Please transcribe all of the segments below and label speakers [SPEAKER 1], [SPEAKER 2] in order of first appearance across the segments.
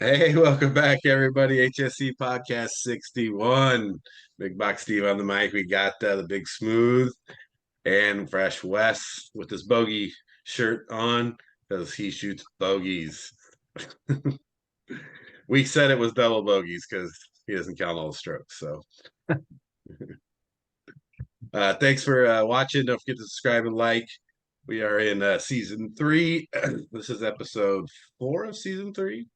[SPEAKER 1] Hey, welcome back, everybody. HSC Podcast 61. Big Box Steve on the mic. We got the Big Smooth and Fresh Wes with his bogey shirt on because he shoots bogeys. We said it was double bogeys because he doesn't count all the strokes. So thanks for watching. Don't forget to subscribe and like. We are in season three. This is episode 4 of season 3.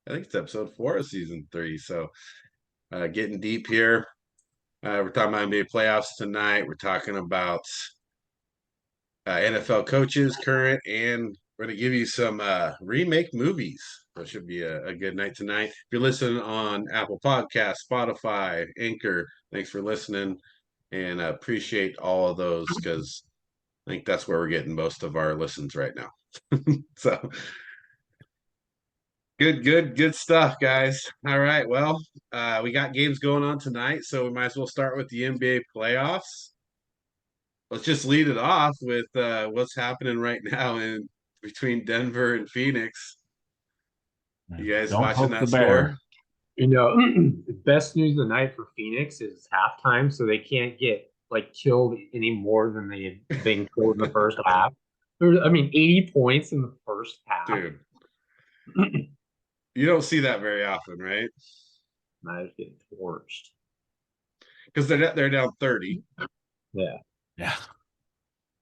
[SPEAKER 1] I think it's episode 4 of season 3. So getting deep here. We're talking about NBA playoffs tonight. We're talking about NFL coaches, current, and we're going to give you some remake movies. So it should be a good night tonight. If you're listening on Apple Podcasts, Spotify, Anchor, thanks for listening. And I appreciate all of those because I think that's where we're getting most of our listens right now. So good stuff, guys. All right. Well, we got games going on tonight, so we might as well start with the NBA playoffs. Let's just lead it off with what's happening right now in between Denver and Phoenix. You guys
[SPEAKER 2] Don't
[SPEAKER 1] watching
[SPEAKER 2] poke the
[SPEAKER 1] that score?
[SPEAKER 2] bear.
[SPEAKER 3] The best news of the night for Phoenix is halftime, so they can't get like killed any more than they had been killed in the first half. 80 points in the first half.
[SPEAKER 1] Dude, you don't see that very often, right?
[SPEAKER 3] I was getting torched.
[SPEAKER 1] Because they're down 30.
[SPEAKER 3] Yeah,
[SPEAKER 2] Yeah,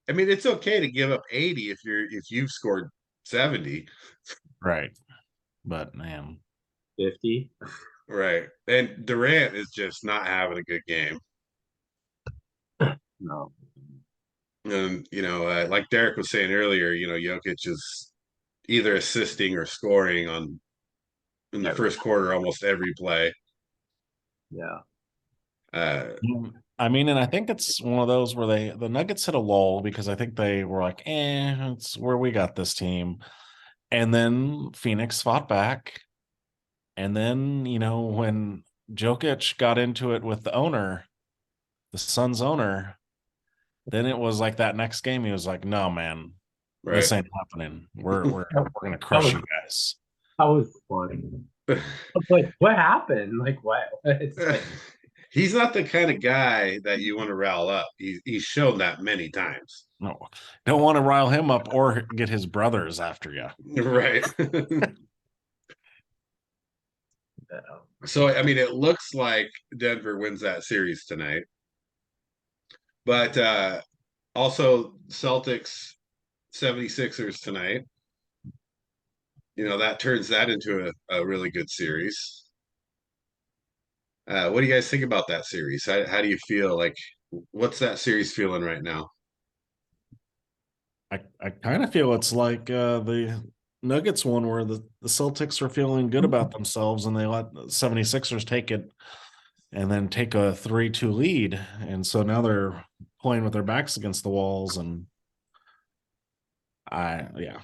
[SPEAKER 1] I mean, it's okay to give up 80 if you've scored 70.
[SPEAKER 2] right. But man,
[SPEAKER 3] 50.
[SPEAKER 1] Right. And Durant is just not having a good game.
[SPEAKER 3] No.
[SPEAKER 1] And, like Derek was saying earlier, Jokic is either assisting or scoring on in the
[SPEAKER 3] Every
[SPEAKER 1] first quarter almost every play.
[SPEAKER 3] yeah.
[SPEAKER 1] Uh,
[SPEAKER 2] I mean, and I think it's one of those where the Nuggets hit a lull because I think they were like, it's where we got this team. And then Phoenix fought back. And then, when Jokic got into it with the owner, the Suns owner, then it was like that next game, he was like, no, man,
[SPEAKER 1] right.
[SPEAKER 2] this ain't happening. We're gonna
[SPEAKER 3] That
[SPEAKER 2] crush
[SPEAKER 3] was
[SPEAKER 2] you guys.
[SPEAKER 3] that was funny. I was like, what happened? Like what? It's like
[SPEAKER 1] He's not the kind of guy that you want to rile up. He's shown that many times.
[SPEAKER 2] No, don't want to rile him up or get his brothers after you.
[SPEAKER 1] Right.
[SPEAKER 3] uh,
[SPEAKER 1] So I mean it looks like Denver wins that series tonight. But also Celtics 76ers tonight. That turns that into a really good series. What do you guys think about that series? How do you feel? Like, what's that series feeling right now?
[SPEAKER 2] I kind of feel it's like the Nuggets one where the Celtics are feeling good about themselves and they let the 76ers take it and then take a 3-2 lead. And so now they're playing with their backs against the walls. And yeah.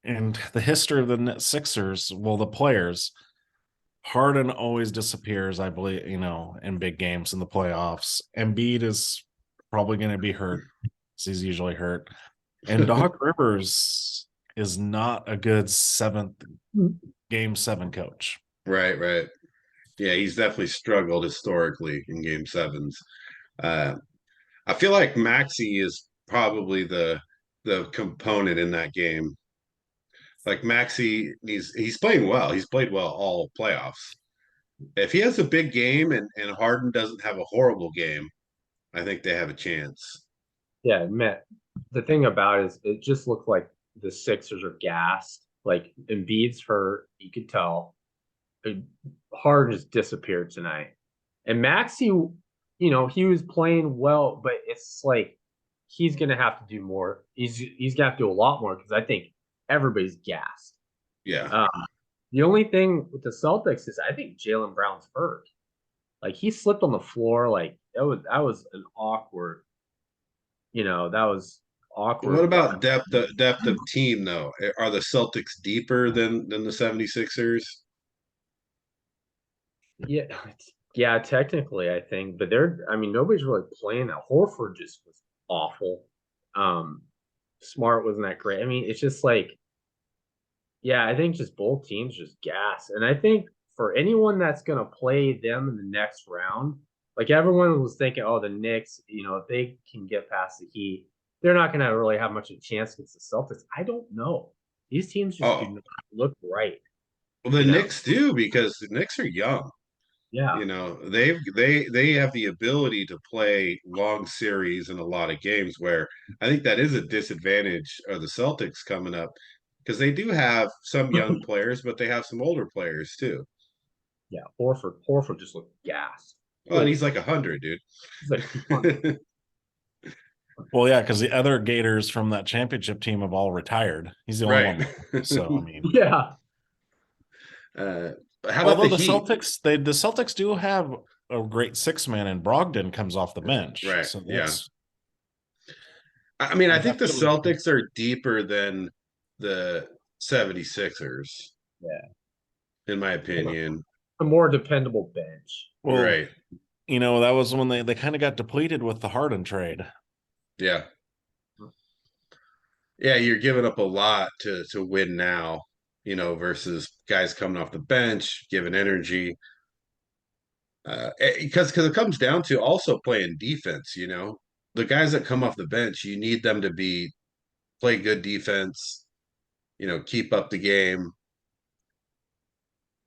[SPEAKER 2] And the history of the Sixers, well, the players, Harden always disappears, I believe, in big games in the playoffs. Embiid is probably going to be hurt. He's usually hurt. And Doc Rivers is not a good game 7 coach.
[SPEAKER 1] Right. Yeah, he's definitely struggled historically in game sevens. Uh, I feel like Maxi is probably the component in that game. Like Maxi, he's playing well. He's played well all playoffs. If he has a big game and Harden doesn't have a horrible game, I think they have a chance.
[SPEAKER 3] Yeah, Matt. The thing about it is, it just looked like the Sixers are gassed. Like Embiid's hurt, you could tell. Harden just disappeared tonight, and Maxi, he was playing well, but it's like he's gonna have to do more. He's gonna have to do a lot more because I think everybody's gassed.
[SPEAKER 1] Yeah.
[SPEAKER 3] Um, the only thing with the Celtics is I think Jaylen Brown's hurt. Like he slipped on the floor. Like that was an awkward. That was
[SPEAKER 1] What
[SPEAKER 3] awkward.
[SPEAKER 1] about depth of team though? Are the Celtics deeper than the 76ers?
[SPEAKER 3] Yeah, yeah, technically, I think, but nobody's really playing that. Horford just was awful. Um, Smart wasn't that great. I mean, it's just like Yeah, I think just both teams just gas. And I think for anyone that's going to play them in the next round, like everyone was thinking, oh, the Knicks, if they can get past the Heat, they're not going to really have much of a chance against the Celtics. I don't know. These teams just do
[SPEAKER 1] Oh,
[SPEAKER 3] not look right.
[SPEAKER 1] well, the
[SPEAKER 3] You know?
[SPEAKER 1] Knicks do because the Knicks are young.
[SPEAKER 3] Yeah.
[SPEAKER 1] They have the ability to play long series in a lot of games where I think that is a disadvantage of the Celtics coming up because they do have some young players, but they have some older players too.
[SPEAKER 3] Yeah. Horford just looked gas.
[SPEAKER 1] Oh, and he's like 100, dude.
[SPEAKER 3] He's like 200.
[SPEAKER 2] Well, yeah, because the other Gators from that championship team have all retired. He's the only
[SPEAKER 1] Right.
[SPEAKER 2] one left. So I mean,
[SPEAKER 3] Yeah.
[SPEAKER 1] How about
[SPEAKER 2] although
[SPEAKER 1] the
[SPEAKER 2] the
[SPEAKER 1] Heat?
[SPEAKER 2] Celtics do have a great 6-man, and Brogdon comes off the bench.
[SPEAKER 1] Right.
[SPEAKER 2] So
[SPEAKER 1] Yeah.
[SPEAKER 2] that's
[SPEAKER 1] I mean, I think the
[SPEAKER 2] definitely-
[SPEAKER 1] Celtics are deeper than the 76ers,
[SPEAKER 3] Yeah.
[SPEAKER 1] in my opinion.
[SPEAKER 3] A more dependable bench.
[SPEAKER 2] well,
[SPEAKER 1] Right.
[SPEAKER 2] that was when they kind of got depleted with the Harden trade.
[SPEAKER 1] Yeah. Yeah, you're giving up a lot to win now, versus guys coming off the bench, giving energy. Because it comes down to also playing defense, The guys that come off the bench, you need them to play good defense, keep up the game.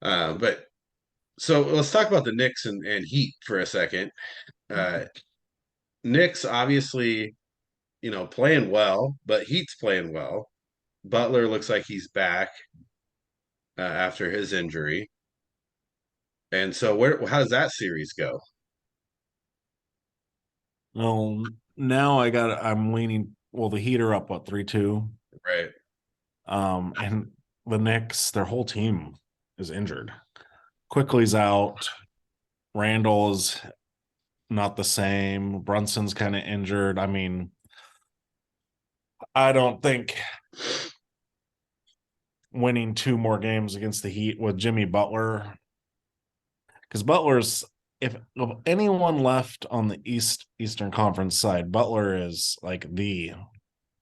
[SPEAKER 1] But so let's talk about the Knicks and Heat for a second. Knicks obviously, playing well, but Heat's playing well. Butler looks like he's back after his injury. And so how does that series go?
[SPEAKER 2] Well, now I'm leaning. Well, the Heat are up 3-2.
[SPEAKER 1] Right.
[SPEAKER 2] And the Knicks, their whole team is injured. Quickly's out. Randall is not the same. Brunson's kind of injured. I mean, I don't think winning 2 more games against the Heat with Jimmy Butler, because Butler's, if anyone left on the Eastern Conference side, Butler is like the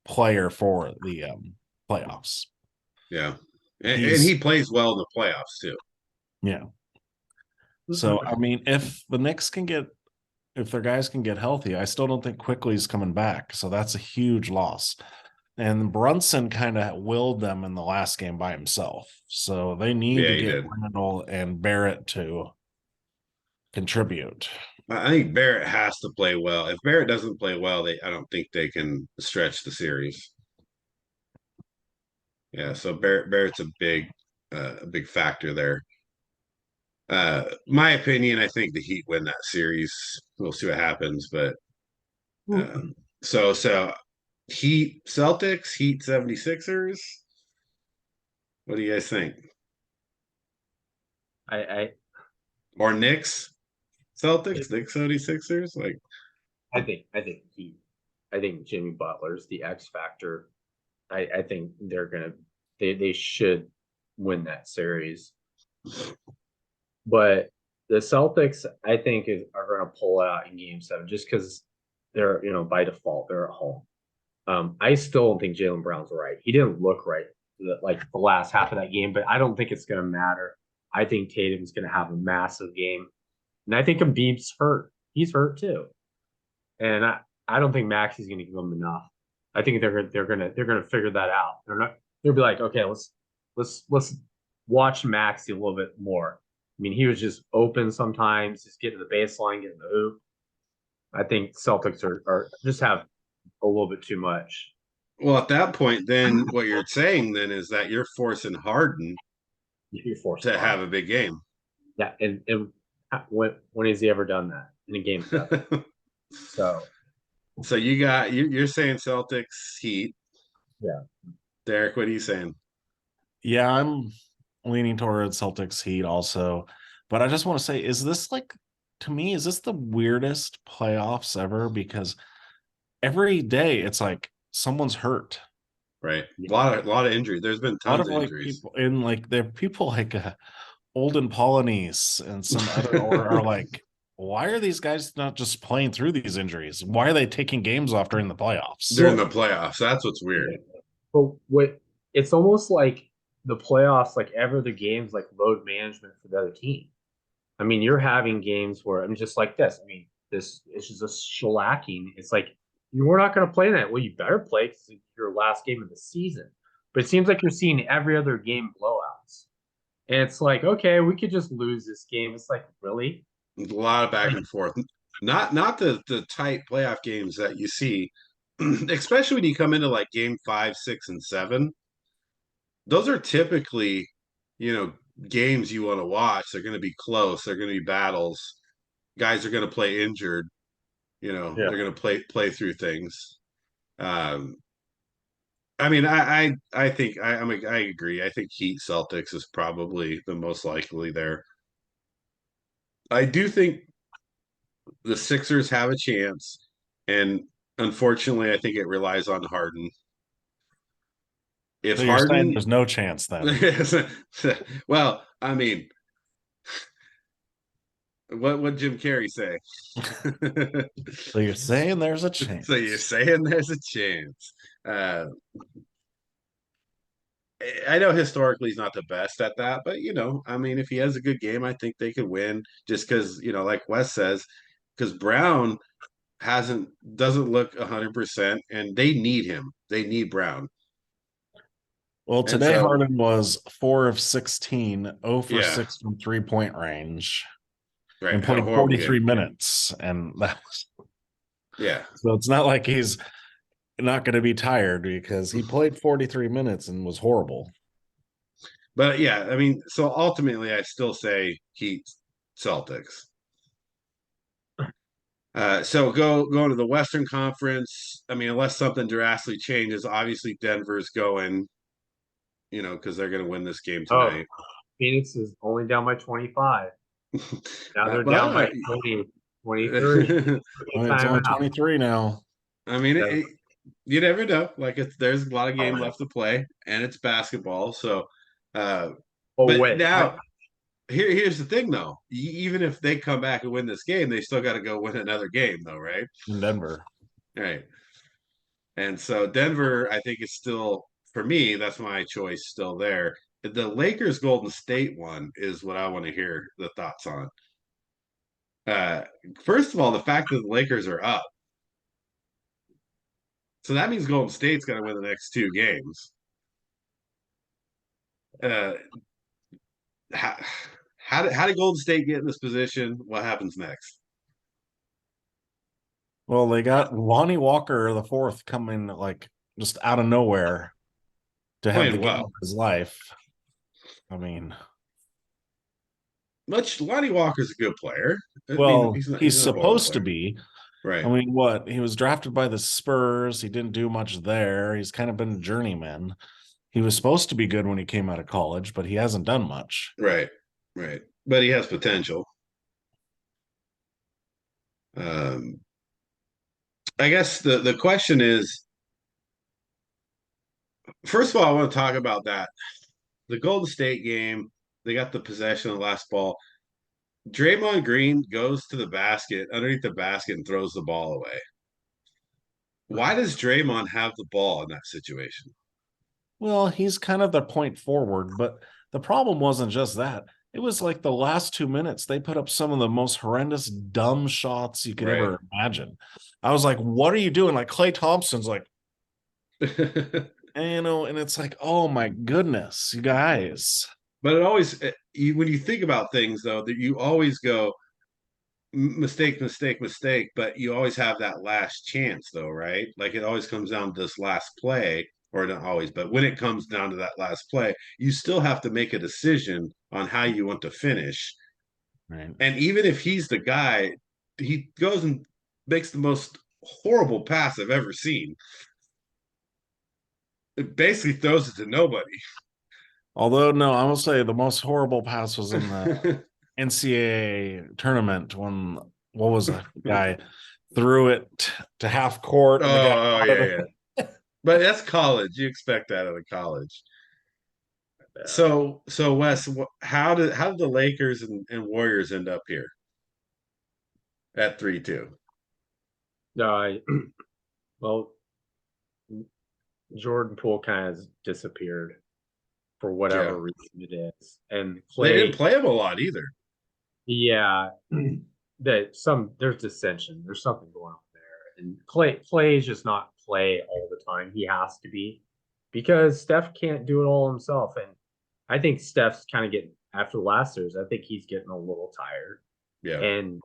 [SPEAKER 2] player for the playoffs.
[SPEAKER 1] Yeah. And he plays well in the playoffs too.
[SPEAKER 2] Yeah. So, I mean, if their guys can get healthy, I still don't think Quickly's coming back. So that's a huge loss. And Brunson kind of willed them in the last game by himself. So they need to get Randall and Barrett to contribute.
[SPEAKER 1] I think Barrett has to play well. If Barrett doesn't play well, I don't think they can stretch the series. Yeah, so Barrett's a big factor there. My opinion, I think the Heat win that series. We'll see what happens, but so Heat Celtics, Heat 76ers. What do you guys think? Or Knicks Celtics, Knicks 76ers?
[SPEAKER 3] I think Jimmy Butler's the X factor. I think they should win that series. But the Celtics, I think, are going to pull out in Game 7 just because they're, by default, they're at home. I still don't think Jaylen Brown's right. He didn't look right the last half of that game, but I don't think it's going to matter. I think Tatum's going to have a massive game, and I think Embiid's hurt. He's hurt too, and I don't think Maxi's going to give him enough. I think they're gonna figure that out. They'll be like, okay, let's watch Maxi a little bit more. I mean, he was just open sometimes, just getting to the baseline, getting the hoop. I think Celtics are just have a little bit too much.
[SPEAKER 1] Well, at that point, then what you're saying then is that you're forcing Harden to have a big game.
[SPEAKER 3] Yeah, and when has he ever done that in a game 7? So
[SPEAKER 1] you're saying Celtics Heat.
[SPEAKER 3] Yeah.
[SPEAKER 1] Derek, what are you saying?
[SPEAKER 2] Yeah, I'm leaning towards Celtics Heat also. But I just want to say, is this to me, is this the weirdest playoffs ever? Because every day it's like someone's hurt.
[SPEAKER 1] Right. A lot of injuries. There's been tons of injuries.
[SPEAKER 2] People, and there are people like Olden Polonese and some other are like, why are these guys not just playing through these injuries? Why are they taking games off during the playoffs?
[SPEAKER 1] During the playoffs. That's what's weird.
[SPEAKER 3] But it's almost like the playoffs, like every other game's like load management for the other team. I mean, you're having games where I'm just like this. I mean, this is just a shellacking. It's like we're not going to play that. Well, you better play because it's your last game of the season. But it seems like you're seeing every other game blowouts, and it's like, okay, we could just lose this game. It's like, really?
[SPEAKER 1] A lot of back and forth. Not the tight playoff games that you see, especially when you come into like game 5, 6, and 7. Those are typically, you know, games you want to watch. They're going to be close. They're going to be battles. Guys are going to play injured. You know,
[SPEAKER 3] Yeah.
[SPEAKER 1] they're going to play through things. Um, I mean, I think I agree. I think Heat Celtics is probably the most likely there. I do think the Sixers have a chance, and unfortunately, I think it relies on Harden. If
[SPEAKER 2] So you're saying
[SPEAKER 1] Harden,
[SPEAKER 2] there's no chance then?
[SPEAKER 1] well, I mean, what would Jim Carrey say?
[SPEAKER 2] So you're saying there's a chance?
[SPEAKER 1] So you're saying there's a chance? Uh, I know historically he's not the best at that, but you know, I mean, if he has a good game, I think they could win. Just because you know, like Wes says, because Brown doesn't look 100%, and they need him. They need Brown,
[SPEAKER 2] Well,
[SPEAKER 1] and
[SPEAKER 2] today
[SPEAKER 1] so
[SPEAKER 2] Harden was 4 of 16, 0 for
[SPEAKER 1] yeah,
[SPEAKER 2] 6 from 3-point range,
[SPEAKER 1] right.
[SPEAKER 2] and
[SPEAKER 1] Had a
[SPEAKER 2] played
[SPEAKER 1] horrible
[SPEAKER 2] 43
[SPEAKER 1] game.
[SPEAKER 2] minutes. And that was
[SPEAKER 1] Yeah,
[SPEAKER 2] so it's not like he's not going to be tired because he played 43 minutes and was horrible.
[SPEAKER 1] but yeah, I mean, so ultimately, I still say Heat Celtics. So going to the Western Conference. I mean, unless something drastically changes, obviously Denver's going. You know, because they're going to win this game
[SPEAKER 3] Oh,
[SPEAKER 1] tonight.
[SPEAKER 3] Phoenix is only down by 25. Now they're down
[SPEAKER 1] Well,
[SPEAKER 3] by 20, 23.
[SPEAKER 2] I mean, it's only
[SPEAKER 3] Timeout.
[SPEAKER 2] 23 now.
[SPEAKER 1] I mean,
[SPEAKER 3] Denver.
[SPEAKER 1] you never know. Like, there's a lot of game
[SPEAKER 3] Oh,
[SPEAKER 1] left to play, and it's basketball. So, uh,
[SPEAKER 3] oh
[SPEAKER 1] but
[SPEAKER 3] wait.
[SPEAKER 1] now here's the thing, though. Even if they come back and win this game, they still got to go win another game, though, right?
[SPEAKER 2] In Denver.
[SPEAKER 1] Right. And so Denver, I think, is still for me. That's my choice, still there. The Lakers Golden State one is what I want to hear the thoughts on. Uh, First of all, the fact that the Lakers are up. So that means Golden State's got to win the next 2 games. Uh, how, how did Golden State get in this position? What happens next?
[SPEAKER 2] Well, they got Lonnie Walker the fourth coming like just out of nowhere to have the
[SPEAKER 1] Playing
[SPEAKER 2] game
[SPEAKER 1] well.
[SPEAKER 2] of his life. I mean,
[SPEAKER 1] Lonnie Walker's a good player. I mean,
[SPEAKER 2] well,
[SPEAKER 1] he's
[SPEAKER 2] he's
[SPEAKER 1] not a horrible
[SPEAKER 2] supposed to
[SPEAKER 1] player,
[SPEAKER 2] be. I
[SPEAKER 1] right?
[SPEAKER 2] mean, what? He was drafted by the Spurs. He didn't do much there. He's kind of been a journeyman. He was supposed to be good when he came out of college, but he hasn't done much.
[SPEAKER 1] Right, right. But he has potential. Um, I guess the question is, first of all, I want to talk about that the Golden State game. They got the possession of the last ball. Draymond Green goes to the basket, underneath the basket, and throws the ball away. Why does Draymond have the ball in that situation?
[SPEAKER 2] Well, he's kind of the point forward, but the problem wasn't just that. It was like the last 2 minutes, they put up some of the most horrendous, dumb shots you could
[SPEAKER 1] Right.
[SPEAKER 2] ever imagine. I was like, what are you doing? Like Klay Thompson's like, and it's like, oh my goodness, you guys.
[SPEAKER 1] But it always, when you think about things, though, that you always go mistake, mistake, mistake, but you always have that last chance, though, right? Like it always comes down to this last play, or not always, but when it comes down to that last play, you still have to make a decision on how you want to finish.
[SPEAKER 2] Right.
[SPEAKER 1] And even if he's the guy, he goes and makes the most horrible pass I've ever seen. It basically throws it to nobody.
[SPEAKER 2] Although, no, I will say the most horrible pass was in the NCAA tournament when what was that guy threw it to half court and the guy
[SPEAKER 1] Oh,
[SPEAKER 2] caught
[SPEAKER 1] yeah,
[SPEAKER 2] it.
[SPEAKER 1] yeah. But that's college. You expect that out of college.
[SPEAKER 3] Yeah.
[SPEAKER 1] So Wes, how did the Lakers and Warriors end up here at 3-2?
[SPEAKER 3] No, well, Jordan Poole kind of disappeared. for whatever
[SPEAKER 1] Yeah.
[SPEAKER 3] reason it is. And
[SPEAKER 1] They didn't
[SPEAKER 3] Clay,
[SPEAKER 1] play him a lot either.
[SPEAKER 3] yeah, there's dissension. There's something going on there. And Clay is just not Clay all the time. He has to be because Steph can't do it all himself. And I think Steph's kind of getting after the last series. I think he's getting a little tired.
[SPEAKER 1] Yeah.
[SPEAKER 3] And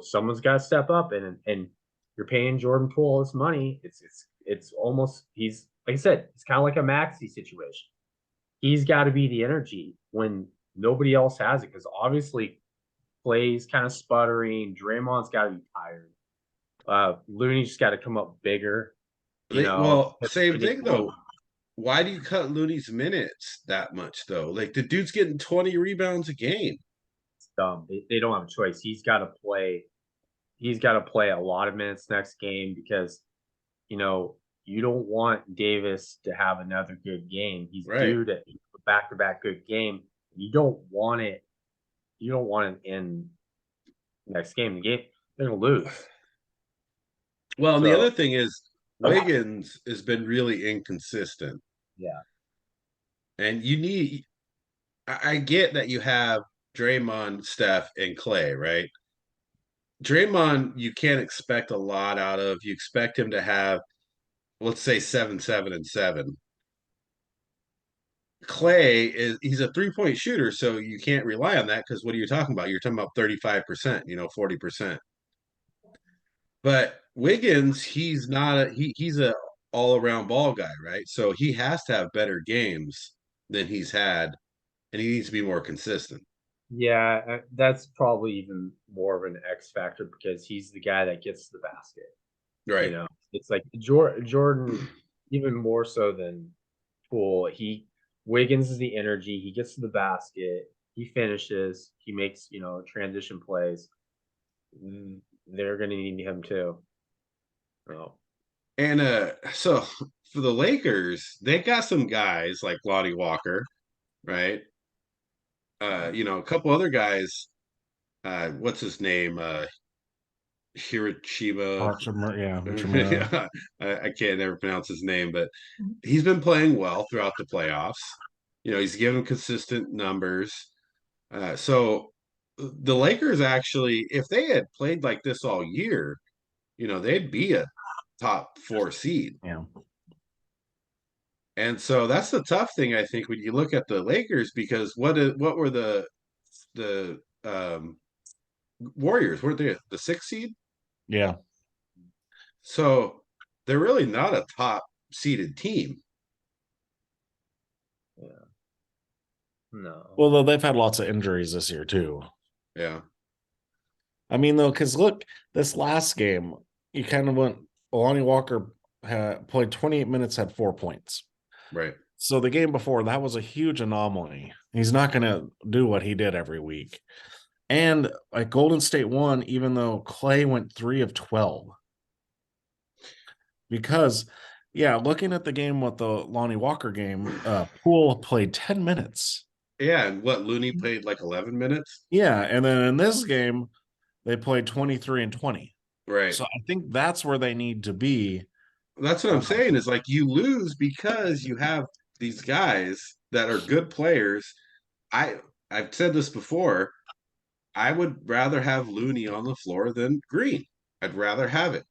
[SPEAKER 3] someone's got to step up. And you're paying Jordan Poole all this money. It's almost he's like I said. It's kind of like a Maxey situation. He's got to be the energy when nobody else has it because obviously Clay's kind of sputtering. Draymond's got to be tired. Looney's just got to come up bigger.
[SPEAKER 1] Well, same thing though. Why do you cut Looney's minutes that much though? Like the dude's getting 20 rebounds a game.
[SPEAKER 3] It's dumb. They don't have a choice. He's got to play. He's got to play a lot of minutes next game because you don't want Davis to have another good game. He's due to back-to-back good game. You don't want it. You don't want it in next game. The game they're gonna lose.
[SPEAKER 1] Well, and the other thing is Wiggins has been really inconsistent.
[SPEAKER 3] Yeah.
[SPEAKER 1] And I get that you have Draymond, Steph, and Clay, right? Draymond, you can't expect a lot out of. You expect him to have, let's say, 7, 7, and 7. He's a 3-point shooter, so you can't rely on that because what are you talking about? You're talking about 35%, 40%. But Wiggins, he's not he's a all around ball guy, right? So he has to have better games than he's had, and he needs to be more consistent.
[SPEAKER 3] Yeah, that's probably even more of an X factor because he's the guy that gets the basket.
[SPEAKER 1] Right.
[SPEAKER 3] It's like Jordan, even more so than Poole. Wiggins is the energy. He gets to the basket. He finishes. He makes transition plays. They're going to need him too. Oh.
[SPEAKER 1] And so for the Lakers, they got some guys like Lonnie Walker, right? A couple other guys. What's his name? Hiroshima.
[SPEAKER 2] Yeah.
[SPEAKER 1] I can't never pronounce his name, but he's been playing well throughout the playoffs. He's given consistent numbers. So the Lakers actually, if they had played like this all year, they'd be a top 4 seed.
[SPEAKER 2] Yeah.
[SPEAKER 1] And so that's the tough thing, I think, when you look at the Lakers, because what were the Warriors? Weren't they the 6th seed?
[SPEAKER 2] Yeah.
[SPEAKER 1] So they're really not a top seeded team.
[SPEAKER 3] Yeah. No.
[SPEAKER 2] Well, though they've had lots of injuries this year too.
[SPEAKER 1] Yeah.
[SPEAKER 2] I mean, though, because look, this last game, you kind of went. Lonnie Walker played 28 minutes, had 4 points.
[SPEAKER 1] Right.
[SPEAKER 2] So the game before, that was a huge anomaly. He's not going to do what he did every week. And like Golden State won, even though Clay went 3 of 12. Because, yeah, looking at the game with the Lonnie Walker game, Poole played 10 minutes.
[SPEAKER 1] Yeah, and Looney played like 11 minutes?
[SPEAKER 2] Yeah, and then in this game, they played 23 and 20.
[SPEAKER 1] Right.
[SPEAKER 2] So I think that's where they need to be.
[SPEAKER 1] That's what I'm saying is like you lose because you have these guys that are good players. I've said this before. I would rather have Looney on the floor than Green. I'd rather have it.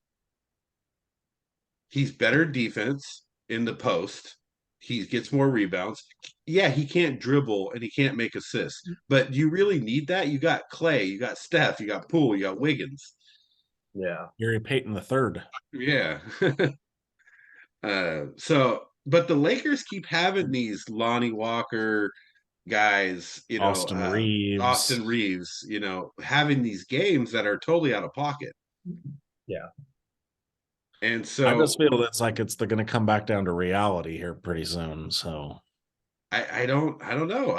[SPEAKER 1] He's better defense in the post. He gets more rebounds. Yeah, he can't dribble and he can't make assists, but you really need that. You got Clay, you got Steph, you got Poole, you got Wiggins.
[SPEAKER 2] Yeah, Gary Payton III.
[SPEAKER 1] Yeah. But the Lakers keep having these Lonnie Walker guys,
[SPEAKER 2] Austin
[SPEAKER 1] Reeves, having these games that are totally out of pocket.
[SPEAKER 3] Yeah.
[SPEAKER 1] And so
[SPEAKER 2] I just feel that's like they're going to come back down to reality here pretty soon. So
[SPEAKER 1] I don't know.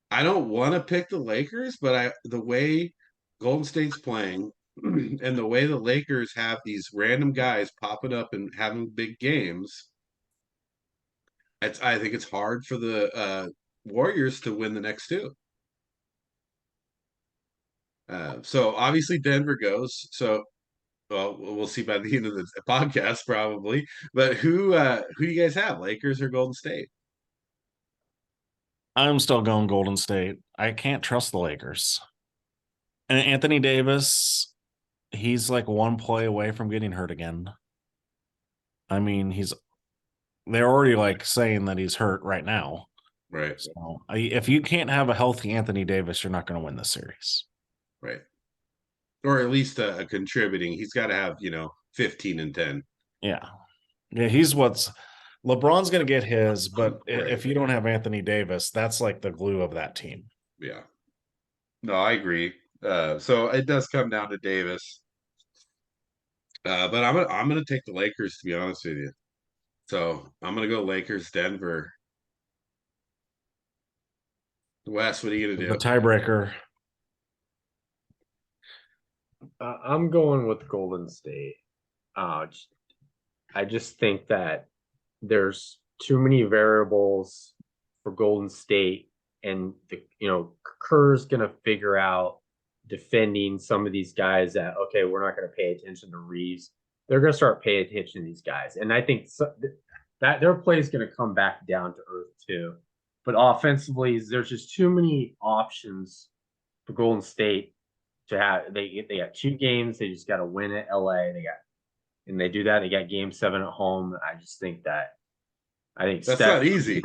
[SPEAKER 1] I don't want to pick the Lakers, but the way Golden State's playing and the way the Lakers have these random guys popping up and having big games, I think it's hard for the Warriors to win the next 2. So obviously Denver goes. So well, we'll see by the end of the podcast probably. But who do you guys have? Lakers or Golden State?
[SPEAKER 2] I'm still going Golden State. I can't trust the Lakers. And Anthony Davis, he's like one play away from getting hurt again. I mean, they're already like saying that he's hurt right now.
[SPEAKER 1] Right.
[SPEAKER 2] So if you can't have a healthy Anthony Davis, you're not going to win this series.
[SPEAKER 1] Right. Or at least a contributing. He's got to have, 15 and 10.
[SPEAKER 2] Yeah. Yeah, LeBron's going to get his, but
[SPEAKER 1] Right.
[SPEAKER 2] if you don't have Anthony Davis, that's like the glue of that team.
[SPEAKER 1] Yeah. No, I agree. So it does come down to Davis. But I'm gonna take the Lakers, to be honest with you. So I'm gonna go Lakers, Denver. Wes, what are you gonna
[SPEAKER 2] The
[SPEAKER 1] do?
[SPEAKER 2] tiebreaker.
[SPEAKER 3] I'm going with Golden State. I just think that there's too many variables for Golden State, and Kerr's gonna figure out defending some of these guys that okay, we're not gonna pay attention to Reeves. They're gonna start paying attention to these guys, and I think that their play is gonna come back down to earth too. But offensively, there's just too many options for Golden State to have. They got 2 games. They just got to win at LA. And they do that. They got Game 7 at home. I just think that
[SPEAKER 1] That's
[SPEAKER 3] Steph,
[SPEAKER 1] not easy.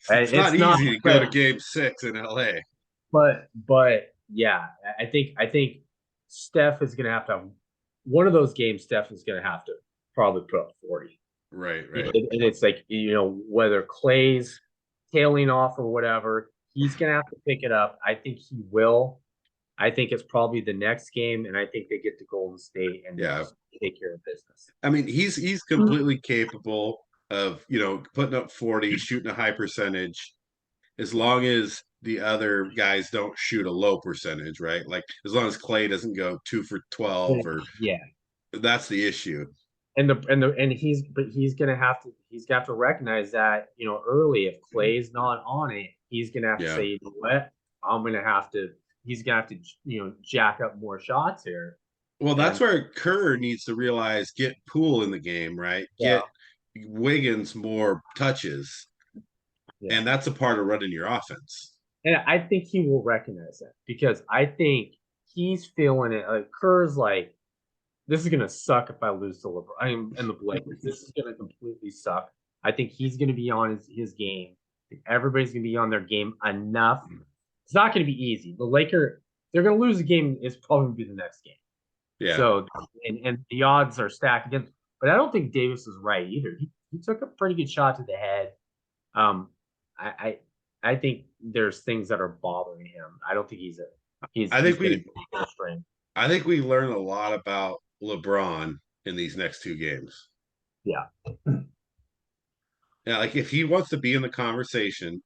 [SPEAKER 1] It's not easy to go to Game 6 in LA.
[SPEAKER 3] But yeah, I think Steph is going to have one of those games. Steph is going to have to probably put up 40.
[SPEAKER 1] Right.
[SPEAKER 3] And it's like whether Clay's tailing off or whatever, he's going to have to pick it up. I think he will. I think it's probably the next game, and I think they get to Golden State and take care of business.
[SPEAKER 1] I mean, he's completely capable of putting up 40, shooting a high percentage, as long as the other guys don't shoot a low percentage, right? Like as long as Clay doesn't go 2 for 12 or that's the issue.
[SPEAKER 3] And he's gonna have to recognize that early. If Clay's not on it, he's gonna have to say, you know what, he's gonna have to jack up more shots here.
[SPEAKER 1] Well, that's where Kerr needs to realize, get Poole in the game, right? Get Wiggins more touches. Yeah. And that's a part of running your offense.
[SPEAKER 3] And I think he will recognize that, because I think he's feeling it. Like Kerr's like, this is gonna suck if I lose to LeBron and the Blazers. This is gonna completely suck. I think he's gonna be on his game. Everybody's gonna be on their game enough. It's not gonna be easy. The Lakers, they're gonna lose a game. It's probably gonna be the next game.
[SPEAKER 1] Yeah.
[SPEAKER 3] So and the odds are stacked against. But I don't think Davis is right either. He took a pretty good shot to the head. I think there's things that are bothering him. I don't think I
[SPEAKER 1] think we learn a lot about LeBron in these next 2 games.
[SPEAKER 3] Yeah.
[SPEAKER 1] Yeah, like if he wants to be in the conversation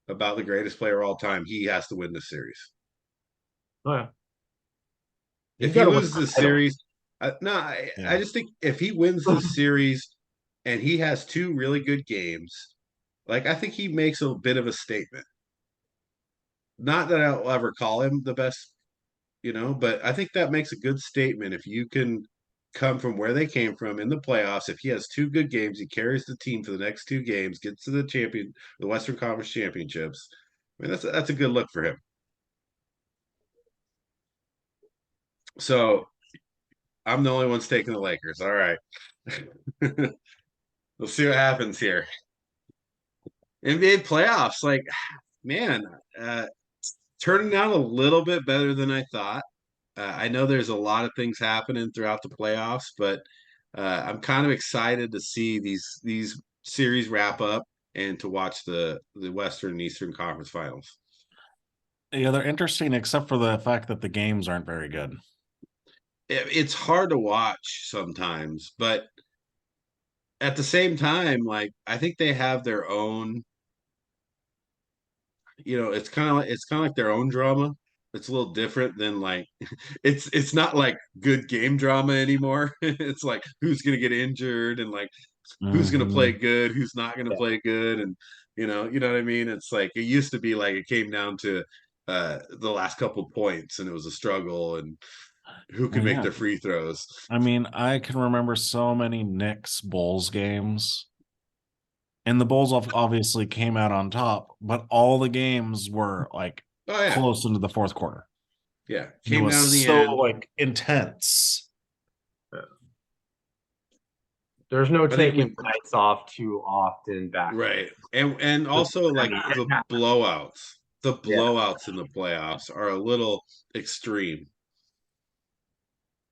[SPEAKER 1] about the greatest player of all time, he has to win the series.
[SPEAKER 3] Oh, yeah.
[SPEAKER 1] If he loses the series, I just think if he wins the series and he has 2 really good games, like I think he makes a bit of a statement. Not that I'll ever call him the best, but I think that makes a good statement. If you can come from where they came from in the playoffs, if he has 2 good games, he carries the team for the next 2 games, gets to the Western Conference Championships. I mean, that's a good look for him. So I'm the only one taking the Lakers. All right. We'll see what happens here. NBA playoffs, like, man, turning out a little bit better than I thought. I know there's a lot of things happening throughout the playoffs, but I'm kind of excited to see these series wrap up and to watch the Western and Eastern Conference Finals.
[SPEAKER 2] Yeah, they're interesting, except for the fact that the games aren't very good.
[SPEAKER 1] It's hard to watch sometimes, but at the same time, like I think they have their own. It's kind of like their own drama. It's a little different than like it's not like good game drama anymore. It's like who's gonna get injured and like who's gonna play good, who's not gonna play good, and you know what I mean. It's like it used to be like it came down to the last couple points and it was a struggle and who could make their free throws.
[SPEAKER 2] I mean, I can remember so many Knicks Bulls games And the Bulls obviously came out on top, but all the games were like
[SPEAKER 1] Oh yeah,
[SPEAKER 2] close into the fourth quarter.
[SPEAKER 1] yeah.
[SPEAKER 2] And it
[SPEAKER 1] Came down to
[SPEAKER 2] was
[SPEAKER 1] the
[SPEAKER 2] so
[SPEAKER 1] end.
[SPEAKER 2] like intense.
[SPEAKER 3] There's no
[SPEAKER 1] I think
[SPEAKER 3] taking nights off too often back.
[SPEAKER 1] right, and also like the blowouts. The blowouts in the playoffs are a little extreme.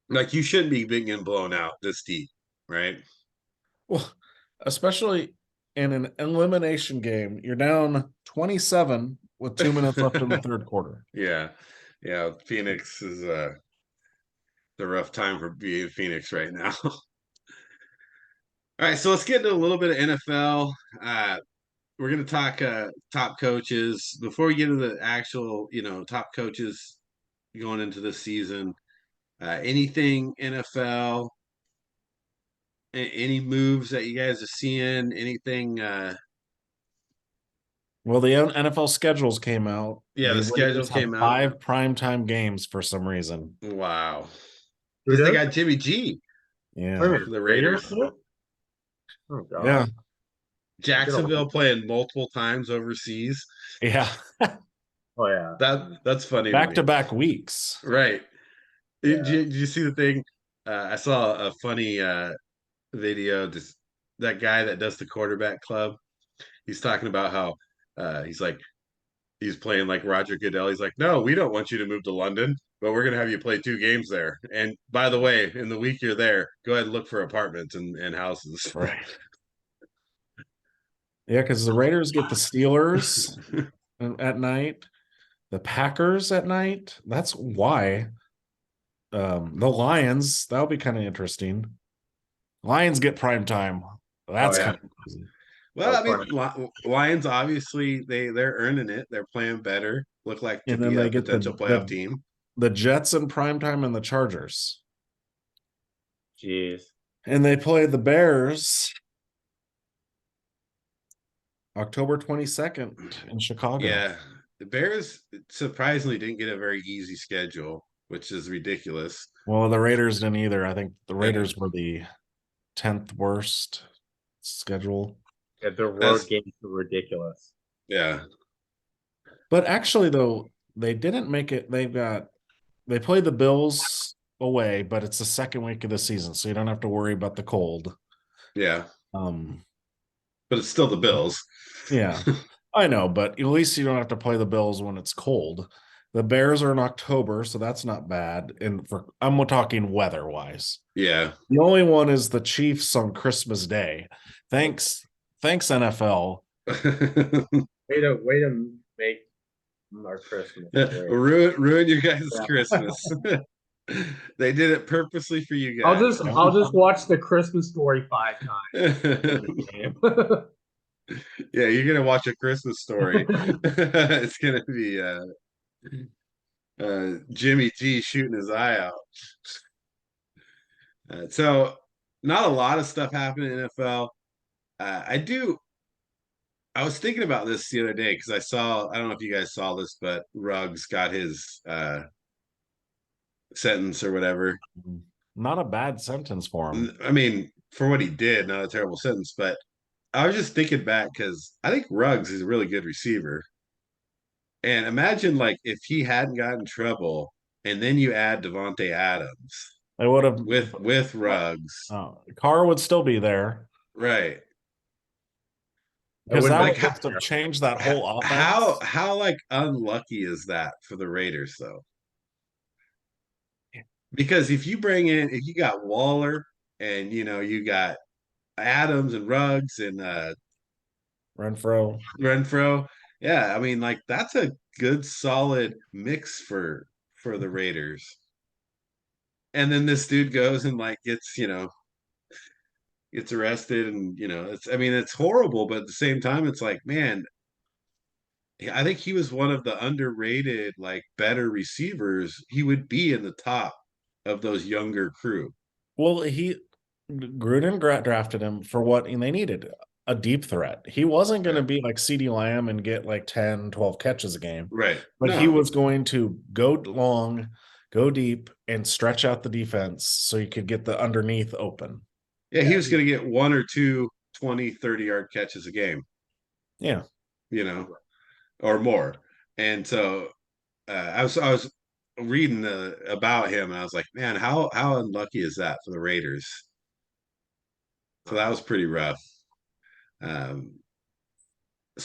[SPEAKER 1] Like you shouldn't be being blown out this deep, right?
[SPEAKER 2] Well, especially in an elimination game, you're down 27 with 2 minutes left in the third quarter.
[SPEAKER 1] Yeah. Yeah. Phoenix is the rough time for being Phoenix right now. All right, so let's get into a little bit of NFL. We're gonna talk top coaches. Before we get into the actual, top coaches going into the season, anything NFL, any moves that you guys are seeing, anything
[SPEAKER 2] Well, the NFL schedules came out.
[SPEAKER 1] yeah, the schedule
[SPEAKER 2] Raiders
[SPEAKER 1] came
[SPEAKER 2] have
[SPEAKER 1] out.
[SPEAKER 2] 5 primetime games for some reason.
[SPEAKER 1] Wow.
[SPEAKER 3] Who
[SPEAKER 1] Because they
[SPEAKER 3] does?
[SPEAKER 1] got Jimmy G
[SPEAKER 3] Wait a
[SPEAKER 2] Yeah.
[SPEAKER 3] minute,
[SPEAKER 1] for the Raiders.
[SPEAKER 3] too? Oh god.
[SPEAKER 2] Yeah.
[SPEAKER 1] Jacksonville playing multiple times overseas.
[SPEAKER 2] Yeah.
[SPEAKER 3] Oh yeah.
[SPEAKER 1] That's funny.
[SPEAKER 2] Back to back weeks.
[SPEAKER 1] Right.
[SPEAKER 3] Yeah.
[SPEAKER 1] Did you see the thing? I saw a funny video. Just that guy that does the quarterback club. He's talking about how he's playing like Roger Goodell. He's like, no, we don't want you to move to London, but we're gonna have you play 2 games there. And by the way, in the week you're there, go ahead and look for apartments and houses.
[SPEAKER 2] Right. Yeah, because the Raiders get the Steelers at night, the Packers at night. That's why. The Lions, that'll be kind of interesting. Lions get prime time. That's
[SPEAKER 3] yeah.
[SPEAKER 2] kind of crazy.
[SPEAKER 1] Well, I mean, Lions obviously they're earning it. They're playing better. Look like to
[SPEAKER 2] And then
[SPEAKER 1] be
[SPEAKER 2] they
[SPEAKER 1] a
[SPEAKER 2] get
[SPEAKER 1] potential playoff team.
[SPEAKER 2] the Jets in prime time and the Chargers.
[SPEAKER 3] Jeez.
[SPEAKER 2] And they play the Bears October 22nd in Chicago.
[SPEAKER 1] Yeah, the Bears surprisingly didn't get a very easy schedule, which is ridiculous.
[SPEAKER 2] Well, the Raiders didn't either. I think the Raiders were the 10th worst schedule.
[SPEAKER 3] Yeah, the road games were ridiculous.
[SPEAKER 1] Yeah.
[SPEAKER 2] But actually, though, they didn't make it. They played the Bills away, but it's the second week of the season, so you don't have to worry about the cold.
[SPEAKER 1] Yeah.
[SPEAKER 2] But
[SPEAKER 1] it's still the Bills.
[SPEAKER 2] Yeah, I know, but at least you don't have to play the Bills when it's cold. The Bears are in October, so that's not bad. And I'm talking weather-wise.
[SPEAKER 1] Yeah.
[SPEAKER 2] The only one is the Chiefs on Christmas Day. Thanks, NFL.
[SPEAKER 3] Way to make our Christmas.
[SPEAKER 1] Ruin your guys' Christmas. They did it purposely for you guys.
[SPEAKER 3] I'll just watch the Christmas Story 5 times.
[SPEAKER 1] Yeah, you're gonna watch A Christmas Story. It's gonna be Jimmy G shooting his eye out. So not a lot of stuff happening in NFL. I was thinking about this the other day because I don't know if you guys saw this, but Ruggs got his sentence or whatever.
[SPEAKER 2] Not a bad sentence for him.
[SPEAKER 1] I mean, for what he did, not a terrible sentence, but I was just thinking back because I think Ruggs is a really good receiver. And imagine like if he hadn't gotten in trouble and then you add Devontae Adams.
[SPEAKER 2] They would have
[SPEAKER 1] with Ruggs.
[SPEAKER 2] Carr would still be there.
[SPEAKER 1] Right.
[SPEAKER 2] Because that would have changed that whole offense.
[SPEAKER 1] How like unlucky is that for the Raiders though? Because if you got Waller and you got Adams and Ruggs and Renfro, yeah, I mean like that's a good solid mix for the Raiders. And then this dude goes and like gets arrested and it's horrible, but at the same time it's like, man, I think he was one of the underrated like better receivers. He would be in the top of those younger crew.
[SPEAKER 2] Well, Gruden drafted him for what they needed, a deep threat. He wasn't going to be like CeeDee Lamb and get like 10, 12 catches a game.
[SPEAKER 1] Right.
[SPEAKER 2] But he was going to go long, go deep, and stretch out the defense so you could get the underneath open.
[SPEAKER 1] Yeah, he was going to get 1 or 2 20, 30-yard catches a game,
[SPEAKER 2] Yeah.
[SPEAKER 1] Or more. And so I was reading about him, and I was like, man, how unlucky is that for the Raiders? So that was pretty rough. Um,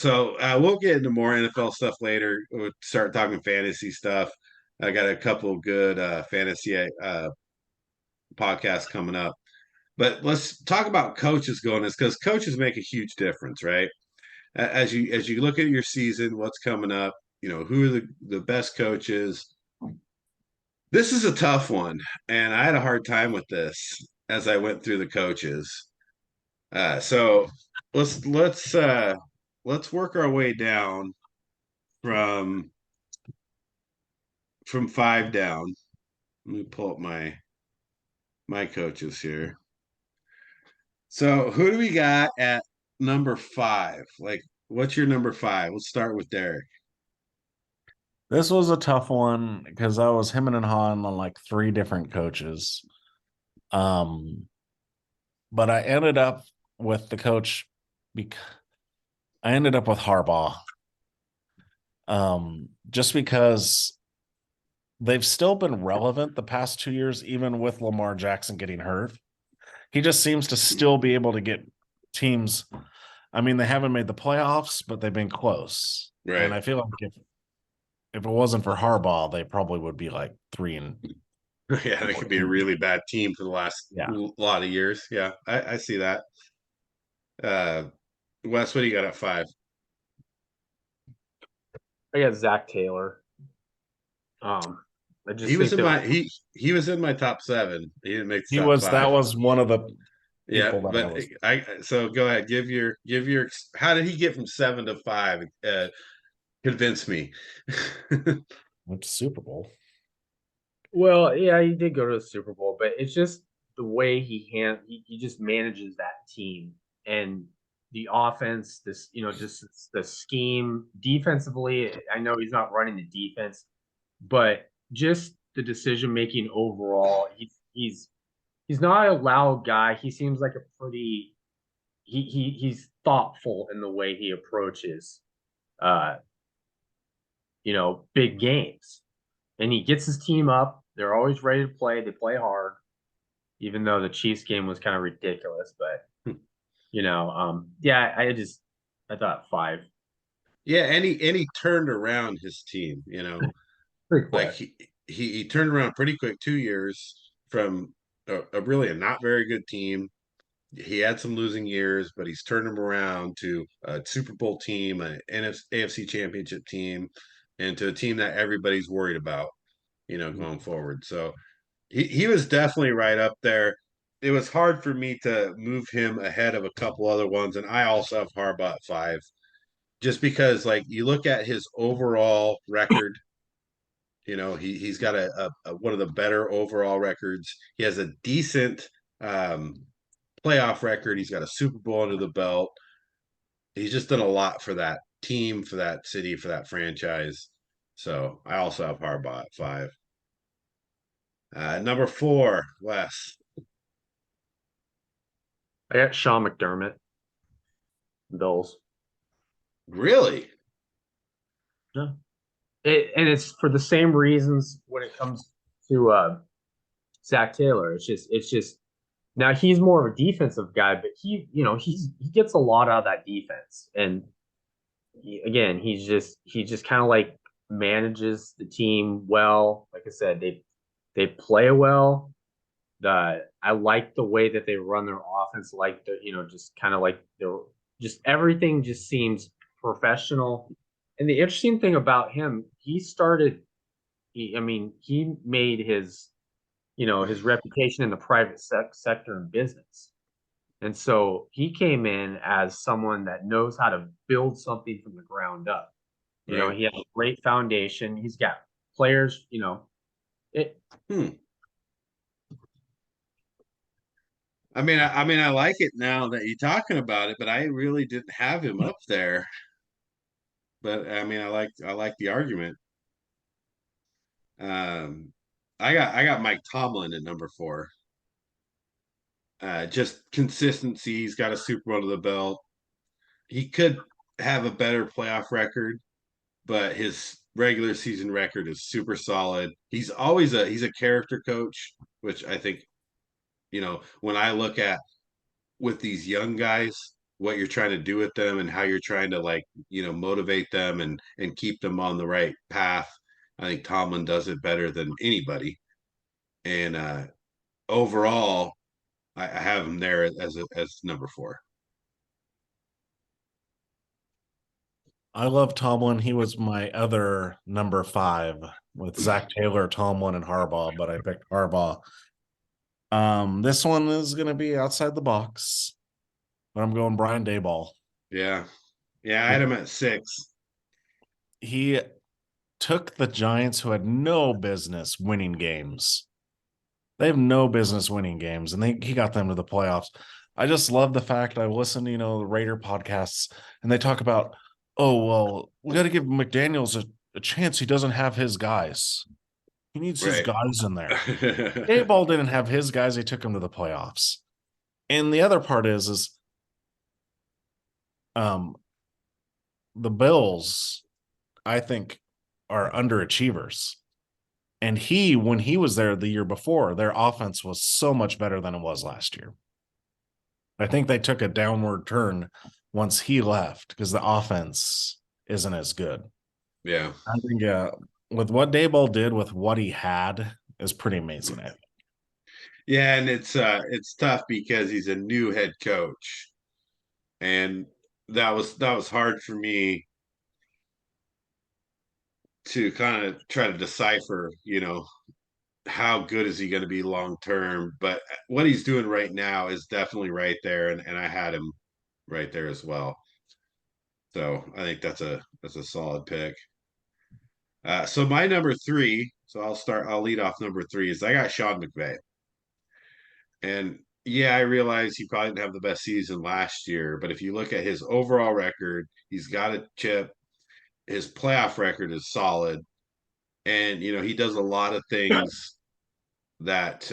[SPEAKER 1] we'll get into more NFL stuff later. We'll start talking fantasy stuff. I got a couple of good fantasy podcasts coming up. But let's talk about coaches going this, because coaches make a huge difference, right? As you look at your season, what's coming up, who are the best coaches. This is a tough one, and I had a hard time with this as I went through the coaches. So let's work our way down from five down. Let me pull up my coaches here. So who do we got at number 5? Like, what's your number 5? Let's start with Derek.
[SPEAKER 2] This was a tough one because I was hemming and hawing on like 3 different coaches. But I ended up with the coach because I ended up with Harbaugh. Just because they've still been relevant the past 2 years, even with Lamar Jackson getting hurt. He just seems to still be able to get teams. I mean, they haven't made the playoffs, but they've been close.
[SPEAKER 1] Right.
[SPEAKER 2] And I feel like if it wasn't for Harbaugh, they probably would be like 3 and
[SPEAKER 1] yeah, they could be a really bad team for the last lot of years. Yeah, I see that. Wes, what do you got at 5?
[SPEAKER 3] I got Zach Taylor. I just
[SPEAKER 1] He was
[SPEAKER 3] think
[SPEAKER 1] in
[SPEAKER 3] that
[SPEAKER 1] my he was in my top 7. He didn't make the
[SPEAKER 2] he
[SPEAKER 1] top
[SPEAKER 2] was
[SPEAKER 1] 5.
[SPEAKER 2] that was one of the
[SPEAKER 1] Yeah,
[SPEAKER 2] people that
[SPEAKER 1] but
[SPEAKER 2] I was.
[SPEAKER 1] so go ahead, give your how did he get from 7 to 5? Convince me.
[SPEAKER 2] Went to Super Bowl.
[SPEAKER 3] well, yeah, he did go to the Super Bowl, but it's just the way he just manages that team and the offense, just the scheme defensively. I know he's not running the defense, but just the decision making overall. He's not a loud guy. He seems like a pretty he's thoughtful in the way he approaches uh big games. And he gets his team up. They're always ready to play. They play hard, even though the Chiefs game was kind of ridiculous. But yeah, I thought 5.
[SPEAKER 1] Yeah, and he turned around his team,
[SPEAKER 3] Pretty
[SPEAKER 1] like
[SPEAKER 3] quick.
[SPEAKER 1] he turned around pretty quick. 2 years from a really not very good team. He had some losing years, but he's turned them around to a Super Bowl team, an AFC Championship team, and to a team that everybody's worried about, going forward. So he was definitely right up there. It was hard for me to move him ahead of a couple other ones, and I also have Harbaugh at 5, just because, like, you look at his overall record. He's got a one of the better overall records. He has a decent playoff record. He's got a Super Bowl under the belt. He's just done a lot for that team, for that city, for that franchise. So I also have Harbaugh at 5. Number 4, Wes.
[SPEAKER 3] I got Sean McDermott, Bills.
[SPEAKER 1] Really?
[SPEAKER 3] Yeah. And it's for the same reasons when it comes to Zach Taylor. It's just now he's more of a defensive guy, but he gets a lot out of that defense. And again, he just kind of like manages the team well. Like I said, they play well. I like the way that they run their offense, like just kind of like they're just everything just seems professional. And the interesting thing about him, he made his reputation in the private sector and business. And so he came in as someone that knows how to build something from the ground up.
[SPEAKER 1] Right.
[SPEAKER 3] He has a great foundation. He's got players, it.
[SPEAKER 1] I like it now that you're talking about it, but I really didn't have him up there. But I like the argument. I got Mike Tomlin at number 4. Just consistency. He's got a Super Bowl to the belt. He could have a better playoff record, but his regular season record is super solid. He's a character coach, which I think, when I look at with these young guys, what you're trying to do with them and how you're trying to motivate them and keep them on the right path. I think Tomlin does it better than anybody. And overall, I have him there as number 4.
[SPEAKER 2] I love Tomlin. He was my other number 5 with Zach Taylor, Tomlin, and Harbaugh, but I picked Harbaugh. This one is going to be outside the box, but I'm going Brian Daboll.
[SPEAKER 1] Yeah. Yeah, I had him at 6.
[SPEAKER 2] He took the Giants, who had no business winning games. They have no business winning games, and he got them to the playoffs. I just love the fact I listen to, the Raider podcasts, and they talk about, oh, well, we got to give McDaniels a chance. He doesn't have his guys. He needs his guys in there. Daboll didn't have his guys. He took him to the playoffs. And the other part is the Bills, I think, are underachievers. And when he was there the year before, their offense was so much better than it was last year. I think they took a downward turn once he left because the offense isn't as good.
[SPEAKER 1] Yeah.
[SPEAKER 2] I think with what Daboll did with what he had is pretty amazing, I think.
[SPEAKER 1] Yeah, and it's tough because he's a new head coach. And that was hard for me to kind of try to decipher, how good is he going to be long term. But what he's doing right now is definitely right there, and I had him right there as well. So I think that's a solid pick. So my number 3, so I'll lead off number 3, is I got Sean McVay. And yeah, I realize he probably didn't have the best season last year, but if you look at his overall record, he's got a chip. His playoff record is solid. And he does a lot of things that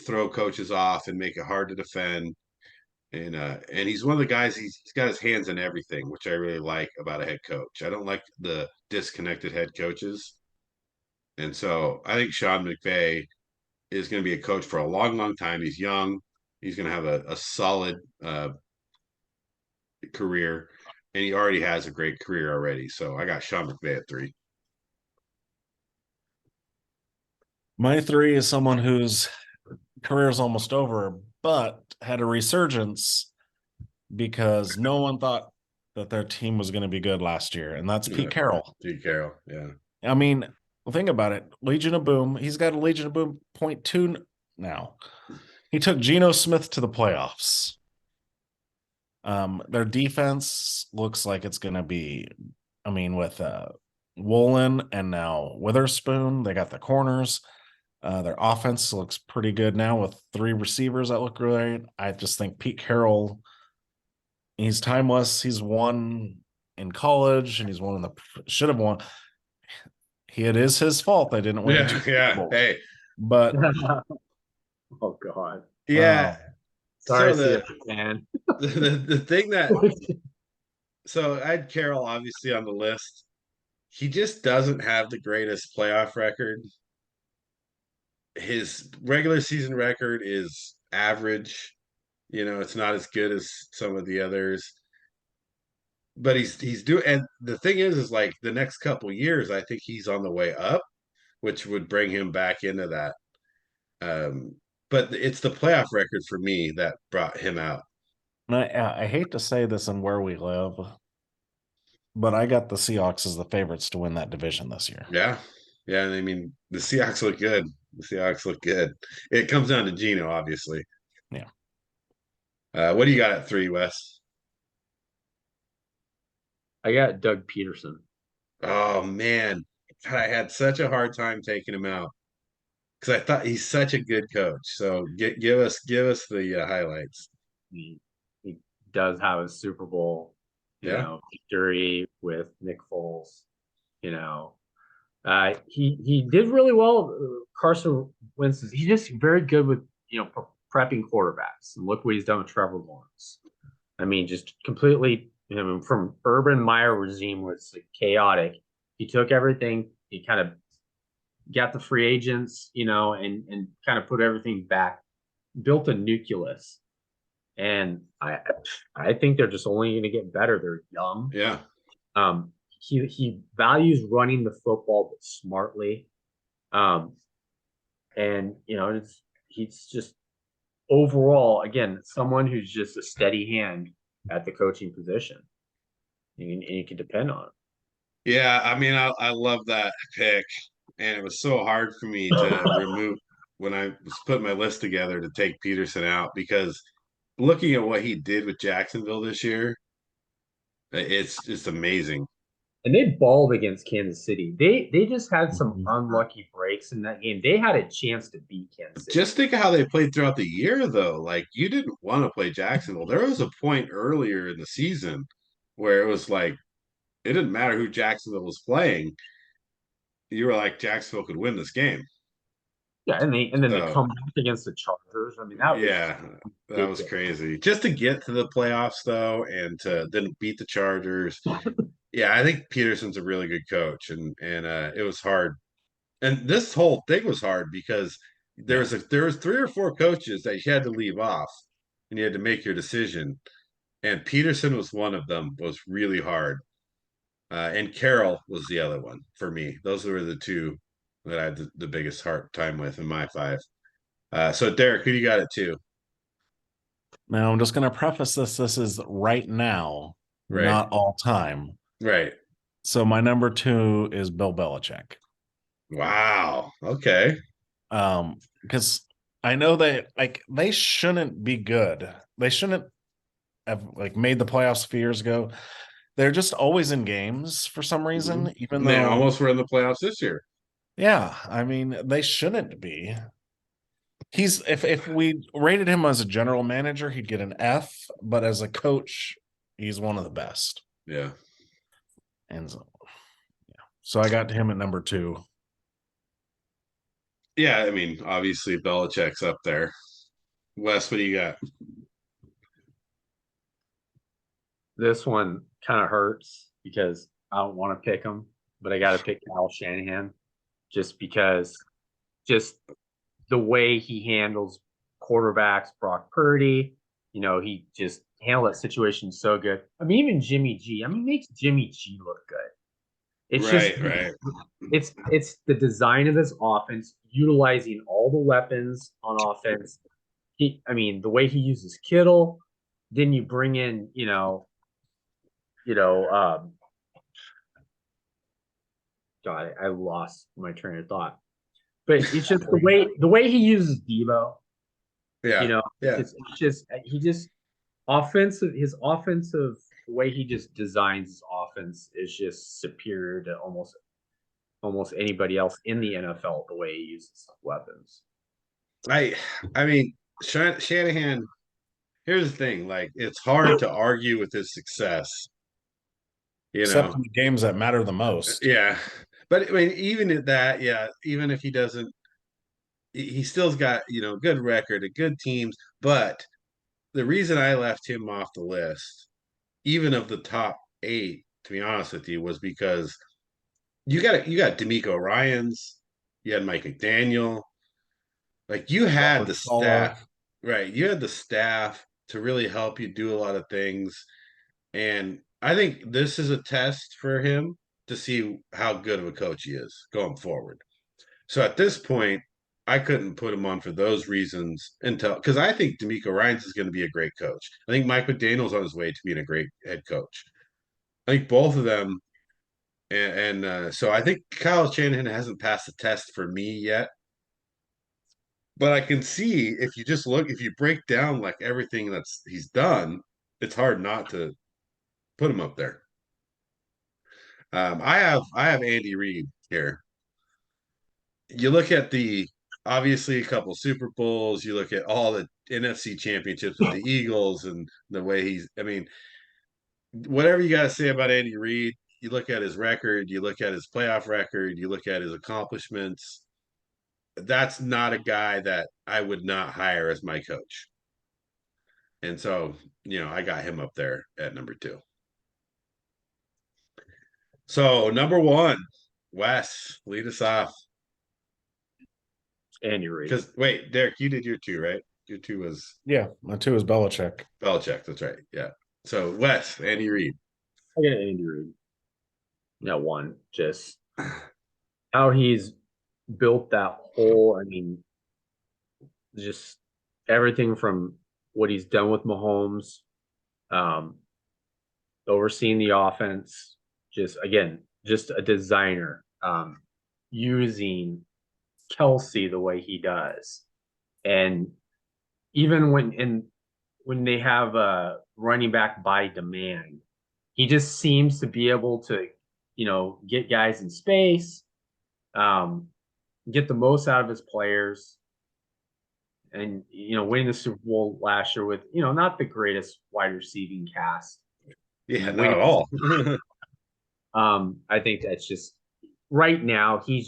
[SPEAKER 1] throw coaches off and make it hard to defend. And he's one of the guys, he's got his hands in everything, which I really like about a head coach. I don't like the disconnected head coaches. And so I think Sean McVay is going to be a coach for a long, long time. He's young. He's going to have a solid career, and he already has a great career already. So I got Sean McVay at 3.
[SPEAKER 2] My 3 is someone whose career is almost over, but had a resurgence because no one thought that their team was going to be good last year, and that's Pete Carroll.
[SPEAKER 1] Pete Carroll, yeah.
[SPEAKER 2] I mean, think about it. Legion of Boom. He's got a Legion of Boom 0.2 now. He took Geno Smith to the playoffs. Their defense looks like it's going to be, with Woolen and now Witherspoon, they got the corners. Their offense looks pretty good now with 3 receivers that look great. I just think Pete Carroll, he's timeless. He's won in college, and he's won should have won. It is his fault they didn't win.
[SPEAKER 1] Yeah. Hey,
[SPEAKER 2] but
[SPEAKER 3] oh God.
[SPEAKER 1] Yeah.
[SPEAKER 3] Sorry,
[SPEAKER 1] so
[SPEAKER 3] man.
[SPEAKER 1] The thing that so I had Carroll obviously on the list. He just doesn't have the greatest playoff record. His regular season record is average. It's not as good as some of the others. But he's doing, and the thing is like the next couple years, I think he's on the way up, which would bring him back into that. But it's the playoff record for me that brought him out.
[SPEAKER 2] I hate to say this and where we live, but I got the Seahawks as the favorites to win that division this year.
[SPEAKER 1] Yeah. Yeah. I mean, the Seahawks look good. It comes down to Geno, obviously.
[SPEAKER 2] Yeah.
[SPEAKER 1] What do you got at 3, Wes?
[SPEAKER 3] I got Doug Peterson.
[SPEAKER 1] Oh man, I had such a hard time taking him out because I thought he's such a good coach. So give us the highlights.
[SPEAKER 3] He does have a Super Bowl, victory with Nick Foles. He did really well. Carson Wentz he's just very good with prepping quarterbacks. And look what he's done with Trevor Lawrence. I mean, just completely, from Urban Meyer regime was like chaotic. He took everything, he kind of got the free agents, and kind of put everything back, built a nucleus. And I think they're just only going to get better. They're young.
[SPEAKER 1] Yeah.
[SPEAKER 3] He values running the football but smartly. And he's just overall, again, someone who's just a steady hand at the coaching position. You can depend on him.
[SPEAKER 1] Yeah, I mean, I love that pick, and it was so hard for me to remove when I was putting my list together to take Peterson out because looking at what he did with Jacksonville this year, it's just amazing.
[SPEAKER 3] And they balled against Kansas City. They just had some unlucky breaks in that game. They had a chance to beat Kansas City.
[SPEAKER 1] Just think of how they played throughout the year, though. Like, you didn't want to play Jacksonville. There was a point earlier in the season where it was like, it didn't matter who Jacksonville was playing. You were like, Jacksonville could win this game.
[SPEAKER 3] Yeah, and then they come back against the Chargers. I mean,
[SPEAKER 1] that was crazy. Just to get to the playoffs, though, and to then beat the Chargers. Yeah, I think Peterson's a really good coach, and it was hard. And this whole thing was hard because there was 3 or 4 coaches that you had to leave off, and you had to make your decision. And Peterson was one of them. Was really hard, and Carroll was the other one for me. Those were the 2 that I had the biggest hard time with in my 5. So Derek, who do you got it to?
[SPEAKER 2] Now I'm just going to preface this. This is right now, not all time.
[SPEAKER 1] Right.
[SPEAKER 2] So my number 2 is Bill Belichick.
[SPEAKER 1] Wow. Okay.
[SPEAKER 2] Because I know they shouldn't be good. They shouldn't have made the playoffs a few years ago. They're just always in games for some reason, even though
[SPEAKER 1] they almost were in the playoffs this year.
[SPEAKER 2] Yeah, I mean, they shouldn't be. He's if we rated him as a general manager, he'd get an F, but as a coach, he's one of the best.
[SPEAKER 1] Yeah.
[SPEAKER 2] And so I got him at number 2.
[SPEAKER 1] Yeah, I mean, obviously Belichick's up there. Wes, what do you got?
[SPEAKER 3] This one kind of hurts because I don't want to pick him, but I got to pick Kyle Shanahan just because the way he handles quarterbacks, Brock Purdy, he just handled that situation so good. I mean, even Jimmy G. I mean, makes Jimmy G look good. It's
[SPEAKER 1] right.
[SPEAKER 3] It's the design of this offense, utilizing all the weapons on offense. The way he uses Kittle, then you bring in, God, I lost my train of thought. But it's just the way he uses Debo.
[SPEAKER 1] Yeah.
[SPEAKER 3] It's just his offensive the way he just designs his offense is just superior to almost anybody else in the NFL. The way he uses weapons.
[SPEAKER 1] I mean, Shanahan. Here's the thing: it's hard to argue with his success.
[SPEAKER 2] Except in the games that matter the most.
[SPEAKER 1] Yeah, but I mean, even at that, even if he doesn't, he still's got good record, a good teams. But the reason I left him off the list, even of the top 8, to be honest with you, was because you got D'Amico Ryans, you had Mike McDaniel, you had the staff, right? You had the staff to really help you do a lot of things, and I think this is a test for him to see how good of a coach he is going forward. So at this point, I couldn't put him on for those reasons because I think D'Amico Ryans is going to be a great coach. I think Mike McDaniel's on his way to being a great head coach. I think both of them, and so I think Kyle Shanahan hasn't passed the test for me yet. But I can see if you break down everything he's done, it's hard not to put him up there. I have Andy Reid here. You look at obviously a couple Super Bowls. You look at all the NFC championships with the Eagles and the way whatever you got to say about Andy Reid, you look at his record, you look at his playoff record, you look at his accomplishments. that's not a guy that I would not hire as my coach. And so, I got him up there at number 2. So number 1, Wes, lead us off.
[SPEAKER 3] Andy Reid.
[SPEAKER 1] Because wait, Derek, you did your 2, right? Your 2 was
[SPEAKER 2] my 2 is Belichick.
[SPEAKER 1] Belichick. That's right. Yeah. So Wes, Andy Reid.
[SPEAKER 3] I got Andy Reid. Yeah, 1. Just how he's built that whole. I mean, just everything from what he's done with Mahomes, overseeing the offense. Just a designer. Using Kelsey the way he does, and even when they have a running back by demand, he just seems to be able to, get guys in space, get the most out of his players, and winning the Super Bowl last year with not the greatest wide receiving cast.
[SPEAKER 1] Yeah, not at all.
[SPEAKER 3] I think that's just right now he's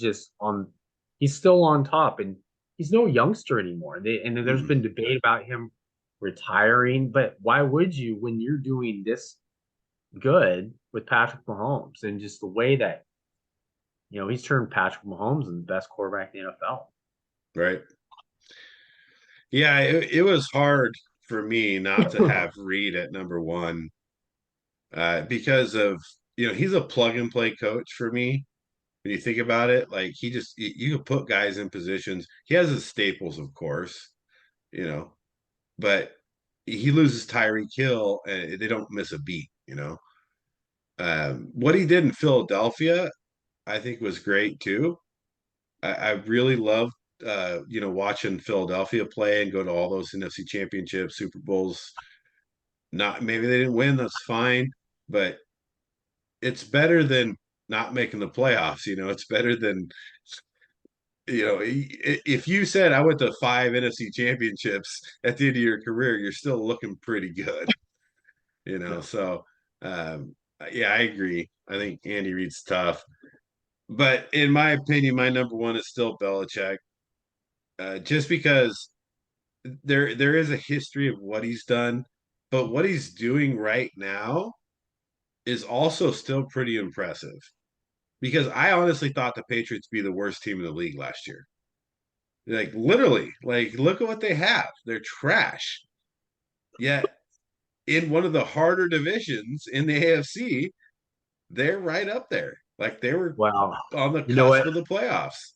[SPEAKER 3] still on top, and he's no youngster anymore. There's been debate about him retiring, but why would you when you're doing this good with Patrick Mahomes and just the way that he's turned Patrick Mahomes into the best quarterback in the NFL.
[SPEAKER 1] Right. Yeah, it was hard for me not to have Reid at number 1 because of he's a plug and play coach for me. When you think about it, like you can put guys in positions. He has his staples, of course, but he loses Tyreek Hill and they don't miss a beat. What he did in Philadelphia, I think was great too. I really loved watching Philadelphia play and go to all those NFC championships, Super Bowls. Not maybe they didn't win, that's fine, but it's better than not making the playoffs. It's better than if you said I went to 5 NFC championships at the end of your career, you're still looking pretty good.
[SPEAKER 3] Yeah.
[SPEAKER 1] So yeah, I agree. I think Andy Reid's tough. But in my opinion, my number 1 is still Belichick. Just because there is a history of what he's done, but what he's doing right now is also still pretty impressive. Because I honestly thought the Patriots be the worst team in the league last year. Like literally, like look at what they have. They're trash. Yet in one of the harder divisions in the AFC, they're right up there. Like they were on the cusp of the playoffs.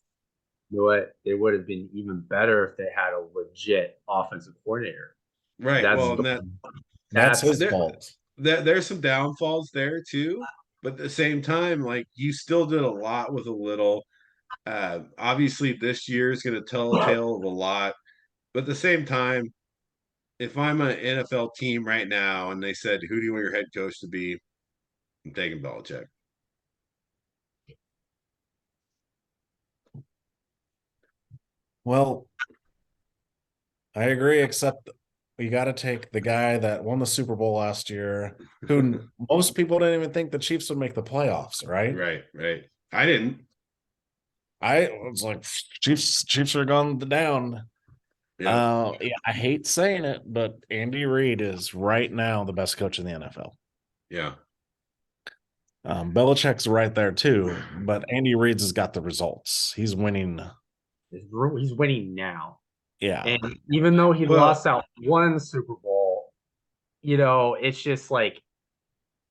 [SPEAKER 3] You know what? It would have been even better if they had a legit offensive coordinator.
[SPEAKER 1] Right.
[SPEAKER 2] That's his fault.
[SPEAKER 1] There's some downfalls there too, but at the same time, like you still did a lot with a little. Obviously, this year is going to tell a tale of a lot, but at the same time, if I'm an NFL team right now and they said, "Who do you want your head coach to be?" I'm taking Belichick.
[SPEAKER 2] Well, I agree, except you got to take the guy that won the Super Bowl last year, who most people didn't even think the Chiefs would make the playoffs, right?
[SPEAKER 1] Right. I didn't.
[SPEAKER 2] I was like, Chiefs are gone down. Yeah, I hate saying it, but Andy Reid is right now the best coach in the NFL.
[SPEAKER 1] Yeah.
[SPEAKER 2] Belichick's right there too, but Andy Reid's has got the results. He's winning.
[SPEAKER 3] He's winning now.
[SPEAKER 2] Yeah.
[SPEAKER 3] And even though he lost out one Super Bowl, it's just like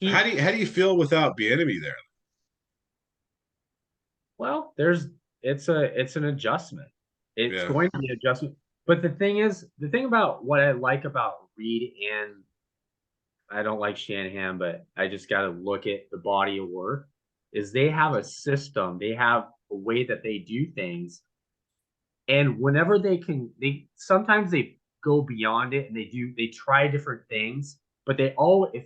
[SPEAKER 1] how do you feel without Bieniemy there?
[SPEAKER 3] Well, it's an adjustment. It's going to be an adjustment. But the thing about what I like about Reid, and I don't like Shanahan, but I just got to look at the body of work, is they have a system. They have a way that they do things. And whenever sometimes they go beyond it and they try different things, but if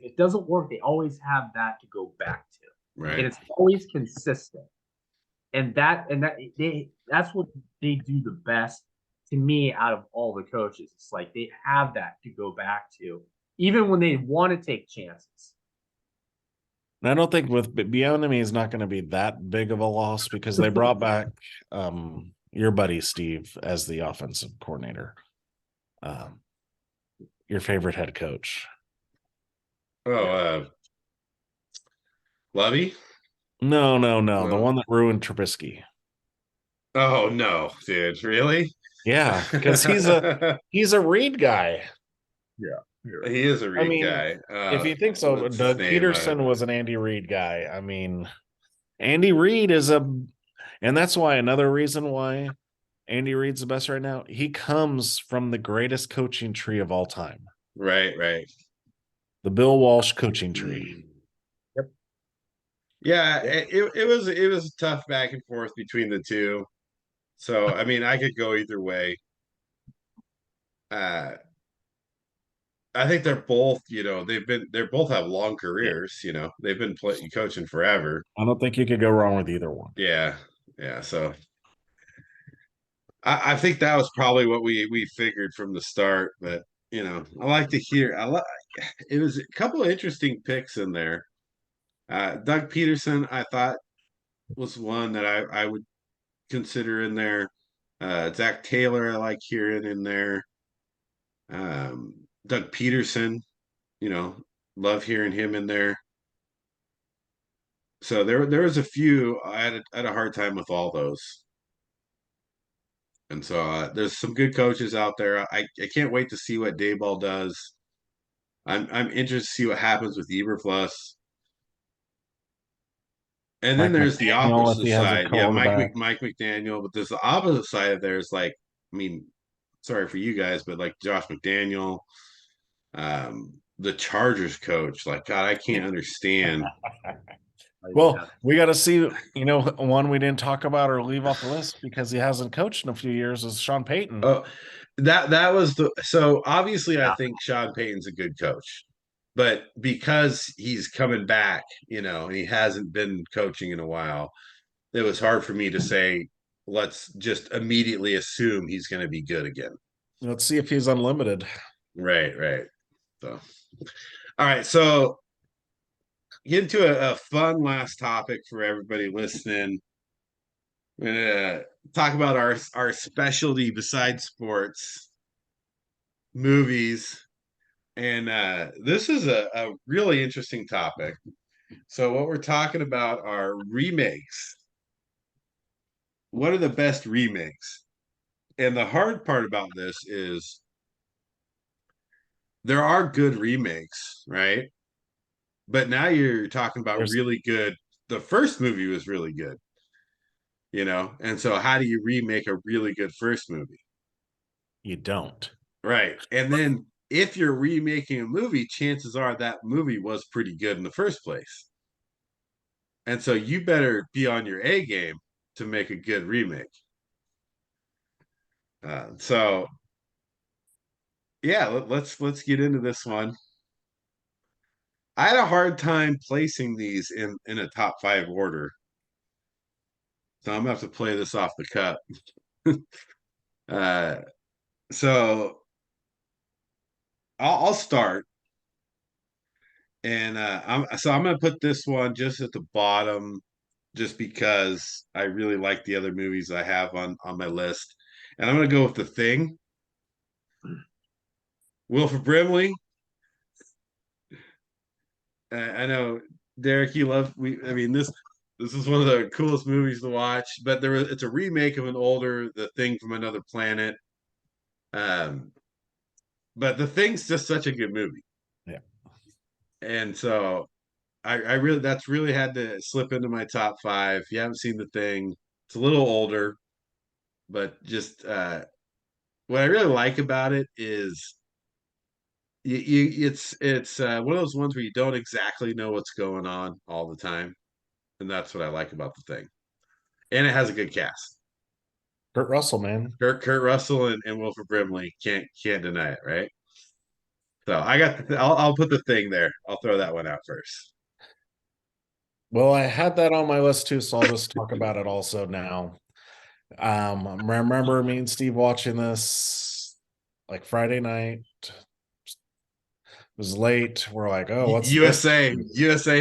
[SPEAKER 3] it doesn't work, they always have that to go back to.
[SPEAKER 1] Right.
[SPEAKER 3] And it's always consistent. And that's what they do the best to me out of all the coaches. It's like they have that to go back to, even when they want to take chances.
[SPEAKER 2] And I don't think with Bieniemy is not going to be that big of a loss because they brought back your buddy Steve as the offensive coordinator. Your favorite head coach?
[SPEAKER 1] Lovey?
[SPEAKER 2] No. The
[SPEAKER 1] No.
[SPEAKER 2] one that ruined Trubisky.
[SPEAKER 1] Oh no, dude, really?
[SPEAKER 2] Yeah, because he's a Reed guy.
[SPEAKER 3] Yeah.
[SPEAKER 1] He is a
[SPEAKER 2] I
[SPEAKER 1] Reed
[SPEAKER 2] mean,
[SPEAKER 1] guy.
[SPEAKER 2] if you think so,
[SPEAKER 1] What's his
[SPEAKER 2] Doug
[SPEAKER 1] name?
[SPEAKER 2] Peterson was an Andy Reid guy. I mean, Andy Reid and that's why another reason why Andy Reid's the best right now. He comes from the greatest coaching tree of all time,
[SPEAKER 1] right.
[SPEAKER 2] the Bill Walsh coaching tree.
[SPEAKER 3] Yep.
[SPEAKER 1] Yeah, it was a tough back and forth between the two. So I mean, I could go either way. I think they're both, they're both have long careers. They've been coaching forever.
[SPEAKER 2] I don't think you could go wrong with either one.
[SPEAKER 1] Yeah. So I think that was probably what we figured from the start. But I like to hear. It was a couple of interesting picks in there. Doug Peterson, I thought was one that I would consider in there. Zach Taylor, I like hearing in there. Doug Peterson, love hearing him in there. So there was a few. I had a hard time with all those. And so there's some good coaches out there. I can't wait to see what Dayball does. I'm interested to see what happens with Eberflus. And then
[SPEAKER 2] Mike
[SPEAKER 1] there's the
[SPEAKER 2] McDaniel, if
[SPEAKER 1] opposite
[SPEAKER 2] he has a
[SPEAKER 1] side. Yeah,
[SPEAKER 2] quarterback.
[SPEAKER 1] Mike McDaniel. But there's the opposite side of there's like, I mean, sorry for you guys, but like Josh McDaniel, the Chargers coach. Like, God, I can't understand.
[SPEAKER 2] Well, we got to see, one we didn't talk about or leave off the list because he hasn't coached in a few years is Sean Payton.
[SPEAKER 1] Oh, that was so obviously I think Sean Payton's a good coach. But because he's coming back, and he hasn't been coaching in a while, it was hard for me to say, let's just immediately assume he's going to be good again.
[SPEAKER 2] Let's see if he's unlimited.
[SPEAKER 1] Right. So, all right. So, get into a fun last topic for everybody listening. We're going to talk about our specialty besides sports, movies. And this is a really interesting topic. So what we're talking about are remakes. What are the best remakes? And the hard part about this is there are good remakes, right? But now you're talking about really good. The first movie was really good, And so how do you remake a really good first movie?
[SPEAKER 2] You don't.
[SPEAKER 1] Right. And then if you're remaking a movie, chances are that movie was pretty good in the first place. And so you better be on your A game to make a good remake. So yeah, let's get into this one. I had a hard time placing these in a top 5 order. So I'm gonna have to play this off the cup. uh, so I'll start. And I'm gonna put this one just at the bottom, just because I really like the other movies I have on my list. And I'm gonna go with The Thing. Wilford Brimley. I know, Derek, you love I mean this is one of the coolest movies to watch, but it's a remake of an older The Thing from Another Planet. But The Thing's just such a good movie.
[SPEAKER 2] Yeah.
[SPEAKER 1] And so I really that's really had to slip into my top 5. If you haven't seen The Thing, it's a little older, but just what I really like about it is it's one of those ones where you don't exactly know what's going on all the time, and that's what I like about The Thing. And it has a good cast.
[SPEAKER 2] Kurt Russell, man.
[SPEAKER 1] Kurt Russell and Wilford Brimley can't deny it, right? So I'll put The Thing there. I'll throw that one out first.
[SPEAKER 2] Well, I had that on my list too, so I'll just talk about it also now. Remember me and Steve watching this like Friday night. It was late. We're like, oh, what's
[SPEAKER 1] USA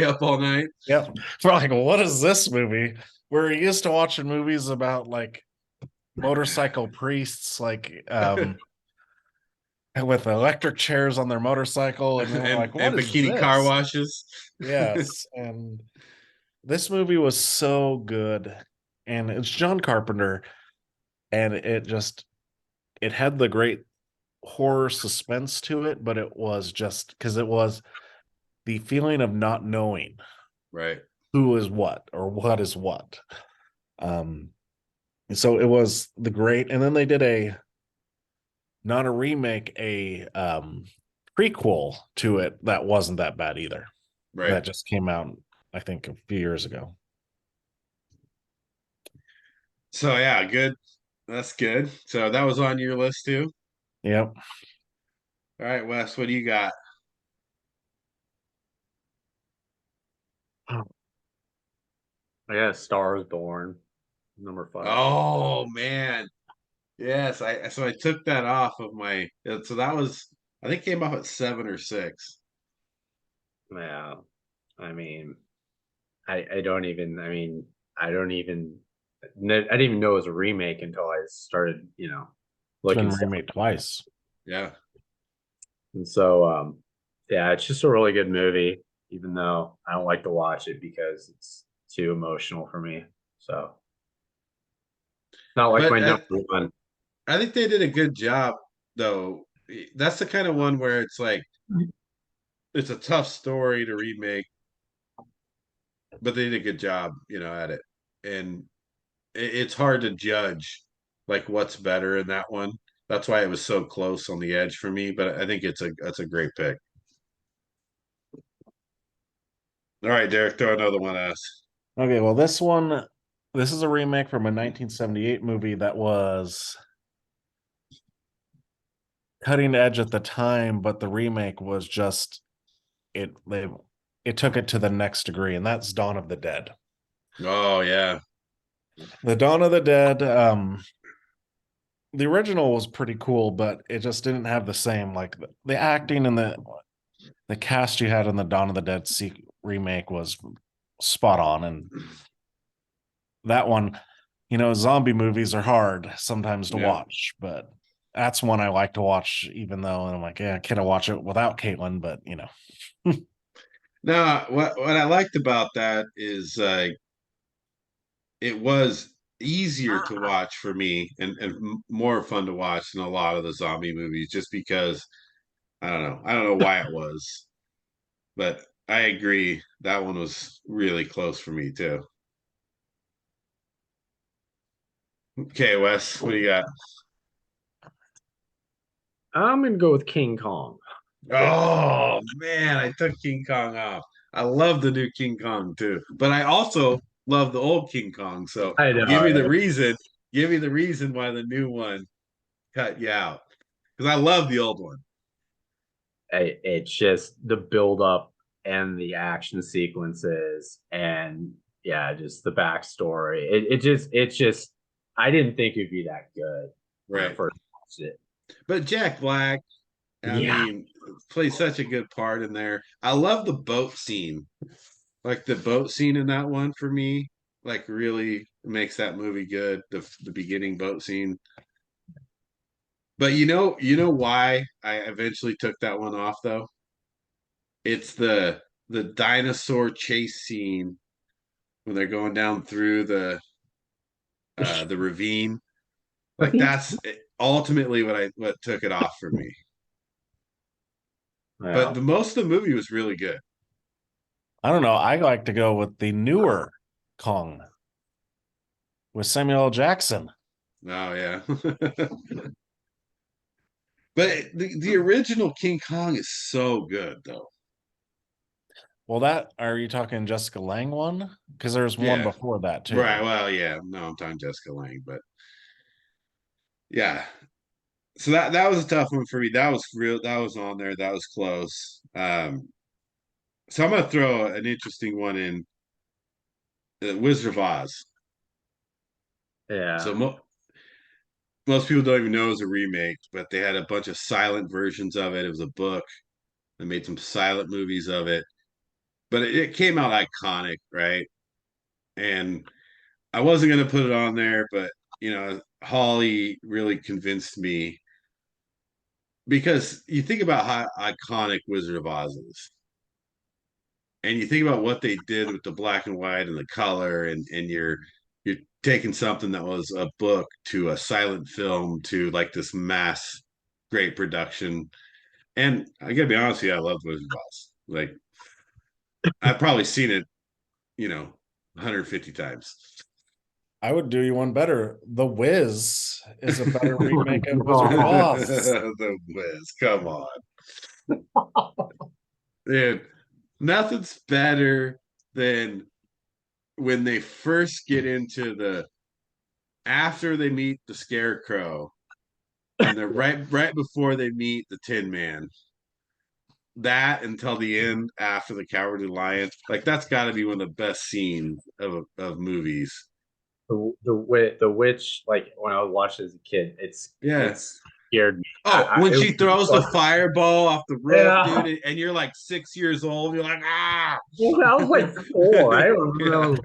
[SPEAKER 1] up all night?
[SPEAKER 2] Yep. We're like, what is this movie? We're used to watching movies about like motorcycle priests, like with electric chairs on their motorcycle, and we're like,
[SPEAKER 1] and
[SPEAKER 2] what is
[SPEAKER 1] bikini car
[SPEAKER 2] this?
[SPEAKER 1] washes.
[SPEAKER 2] Yes, and this movie was so good, and it's John Carpenter, and it had the great horror suspense to it, but it was just because it was the feeling of not knowing
[SPEAKER 1] Right.
[SPEAKER 2] who is what or what is what. Um, so it was the great, and then they did not a remake, a prequel to it that wasn't that bad either.
[SPEAKER 1] Right.
[SPEAKER 2] That just came out, I think, a few years ago.
[SPEAKER 1] So yeah, good. That's good. So that was on your list too.
[SPEAKER 2] Yep.
[SPEAKER 1] All right, Wes, what do you got?
[SPEAKER 3] I guess Star is Born, number 5.
[SPEAKER 1] Oh man. Yes, I took that off of my so that was I think came off at 7 or 6.
[SPEAKER 3] Yeah. I mean, I don't even, I don't even, I didn't even know it was a remake until I started,
[SPEAKER 2] It's been
[SPEAKER 3] looking stuff.
[SPEAKER 2] remade twice.
[SPEAKER 1] Yeah.
[SPEAKER 3] And so, yeah, it's just a really good movie, even though I don't like to watch it because it's too emotional for me. So, not like
[SPEAKER 1] But
[SPEAKER 3] my number one.
[SPEAKER 1] I think they did a good job though. That's the kind of one where it's like it's a tough story to remake, but they did a good job, at it. And it's hard to judge like what's better in that one. That's why it was so close on the edge for me, but I think that's a great pick. All right, Derek, throw another one at us.
[SPEAKER 2] Okay, well, this is a remake from a 1978 movie that was cutting edge at the time, but the remake was just it took it to the next degree, and that's Dawn of the Dead.
[SPEAKER 1] Oh yeah.
[SPEAKER 2] The Dawn of the Dead, the original was pretty cool, but it just didn't have the same, like the acting and the cast you had in the Dawn of the Dead remake was spot on, and that one, zombie movies are hard sometimes to
[SPEAKER 1] Yeah.
[SPEAKER 2] watch, but that's one I like to watch, even though I'm like, yeah, can I watch it without Caitlin? But
[SPEAKER 1] No, what I liked about that is it was easier to watch for me and more fun to watch than a lot of the zombie movies just because I don't know why it was, but I agree that one was really close for me too. Okay, Wes, what do you got?
[SPEAKER 3] I'm gonna go with King Kong.
[SPEAKER 1] Oh man, I took King Kong off. I love the new King Kong too, but I also love the old King Kong. So
[SPEAKER 3] I know.
[SPEAKER 1] give me the reason. Give me the reason why the new one cut you out because I love the old one.
[SPEAKER 3] It's just the build up and the action sequences and yeah, just the backstory. It's just I didn't think it'd be that good when I
[SPEAKER 1] Right.
[SPEAKER 3] first watched it.
[SPEAKER 1] But Jack Black, I
[SPEAKER 3] Yeah.
[SPEAKER 1] mean, plays such a good part in there. I love the boat scene. Like the boat scene in that one for me, like really makes that movie good. The beginning boat scene. But you know why I eventually took that one off though? It's the dinosaur chase scene when they're going down through the ravine. Like that's ultimately what took it off for me. But
[SPEAKER 3] Yeah.
[SPEAKER 1] the most of the movie was really good.
[SPEAKER 2] I don't know. I like to go with the newer Kong with Samuel L. Jackson.
[SPEAKER 1] Oh yeah. But the original King Kong is so good though.
[SPEAKER 2] Well, that are you talking Jessica Lange one? Because there's one
[SPEAKER 1] Yeah.
[SPEAKER 2] before that too.
[SPEAKER 1] Right. Well, yeah. No, I'm talking Jessica Lange, but yeah. So that was a tough one for me. That was real. That was on there. That was close. So I'm gonna throw an interesting one in. Wizard of Oz.
[SPEAKER 3] Yeah.
[SPEAKER 1] So most people don't even know it was a remake, but they had a bunch of silent versions of it. It was a book. They made some silent movies of it, but it came out iconic, right? And I wasn't gonna put it on there, but Holly really convinced me because you think about how iconic Wizard of Oz is, and you think about what they did with the black and white and the color, and you're taking something that was a book to a silent film to like this mass great production. And I gotta be honest with you, I love Wizard of Oz. Like I've probably seen it, 150 times.
[SPEAKER 2] I would do you one better. The Wiz is a better remake of
[SPEAKER 3] Oh,
[SPEAKER 2] Wizard of Oz.
[SPEAKER 1] The Wiz, come on. Dude, nothing's better than when they first get into after they meet the Scarecrow and they're right before they meet the Tin Man. That until the end after the Cowardly Lion, like that's got to be one of the best scenes of movies.
[SPEAKER 3] The witch, like when I was watching as a kid, it scared me.
[SPEAKER 1] When she throws the fireball off the roof,
[SPEAKER 3] Yeah.
[SPEAKER 1] dude, and you're like 6 years old, you're like, ah.
[SPEAKER 3] Well, I was like 4. I don't remember. I was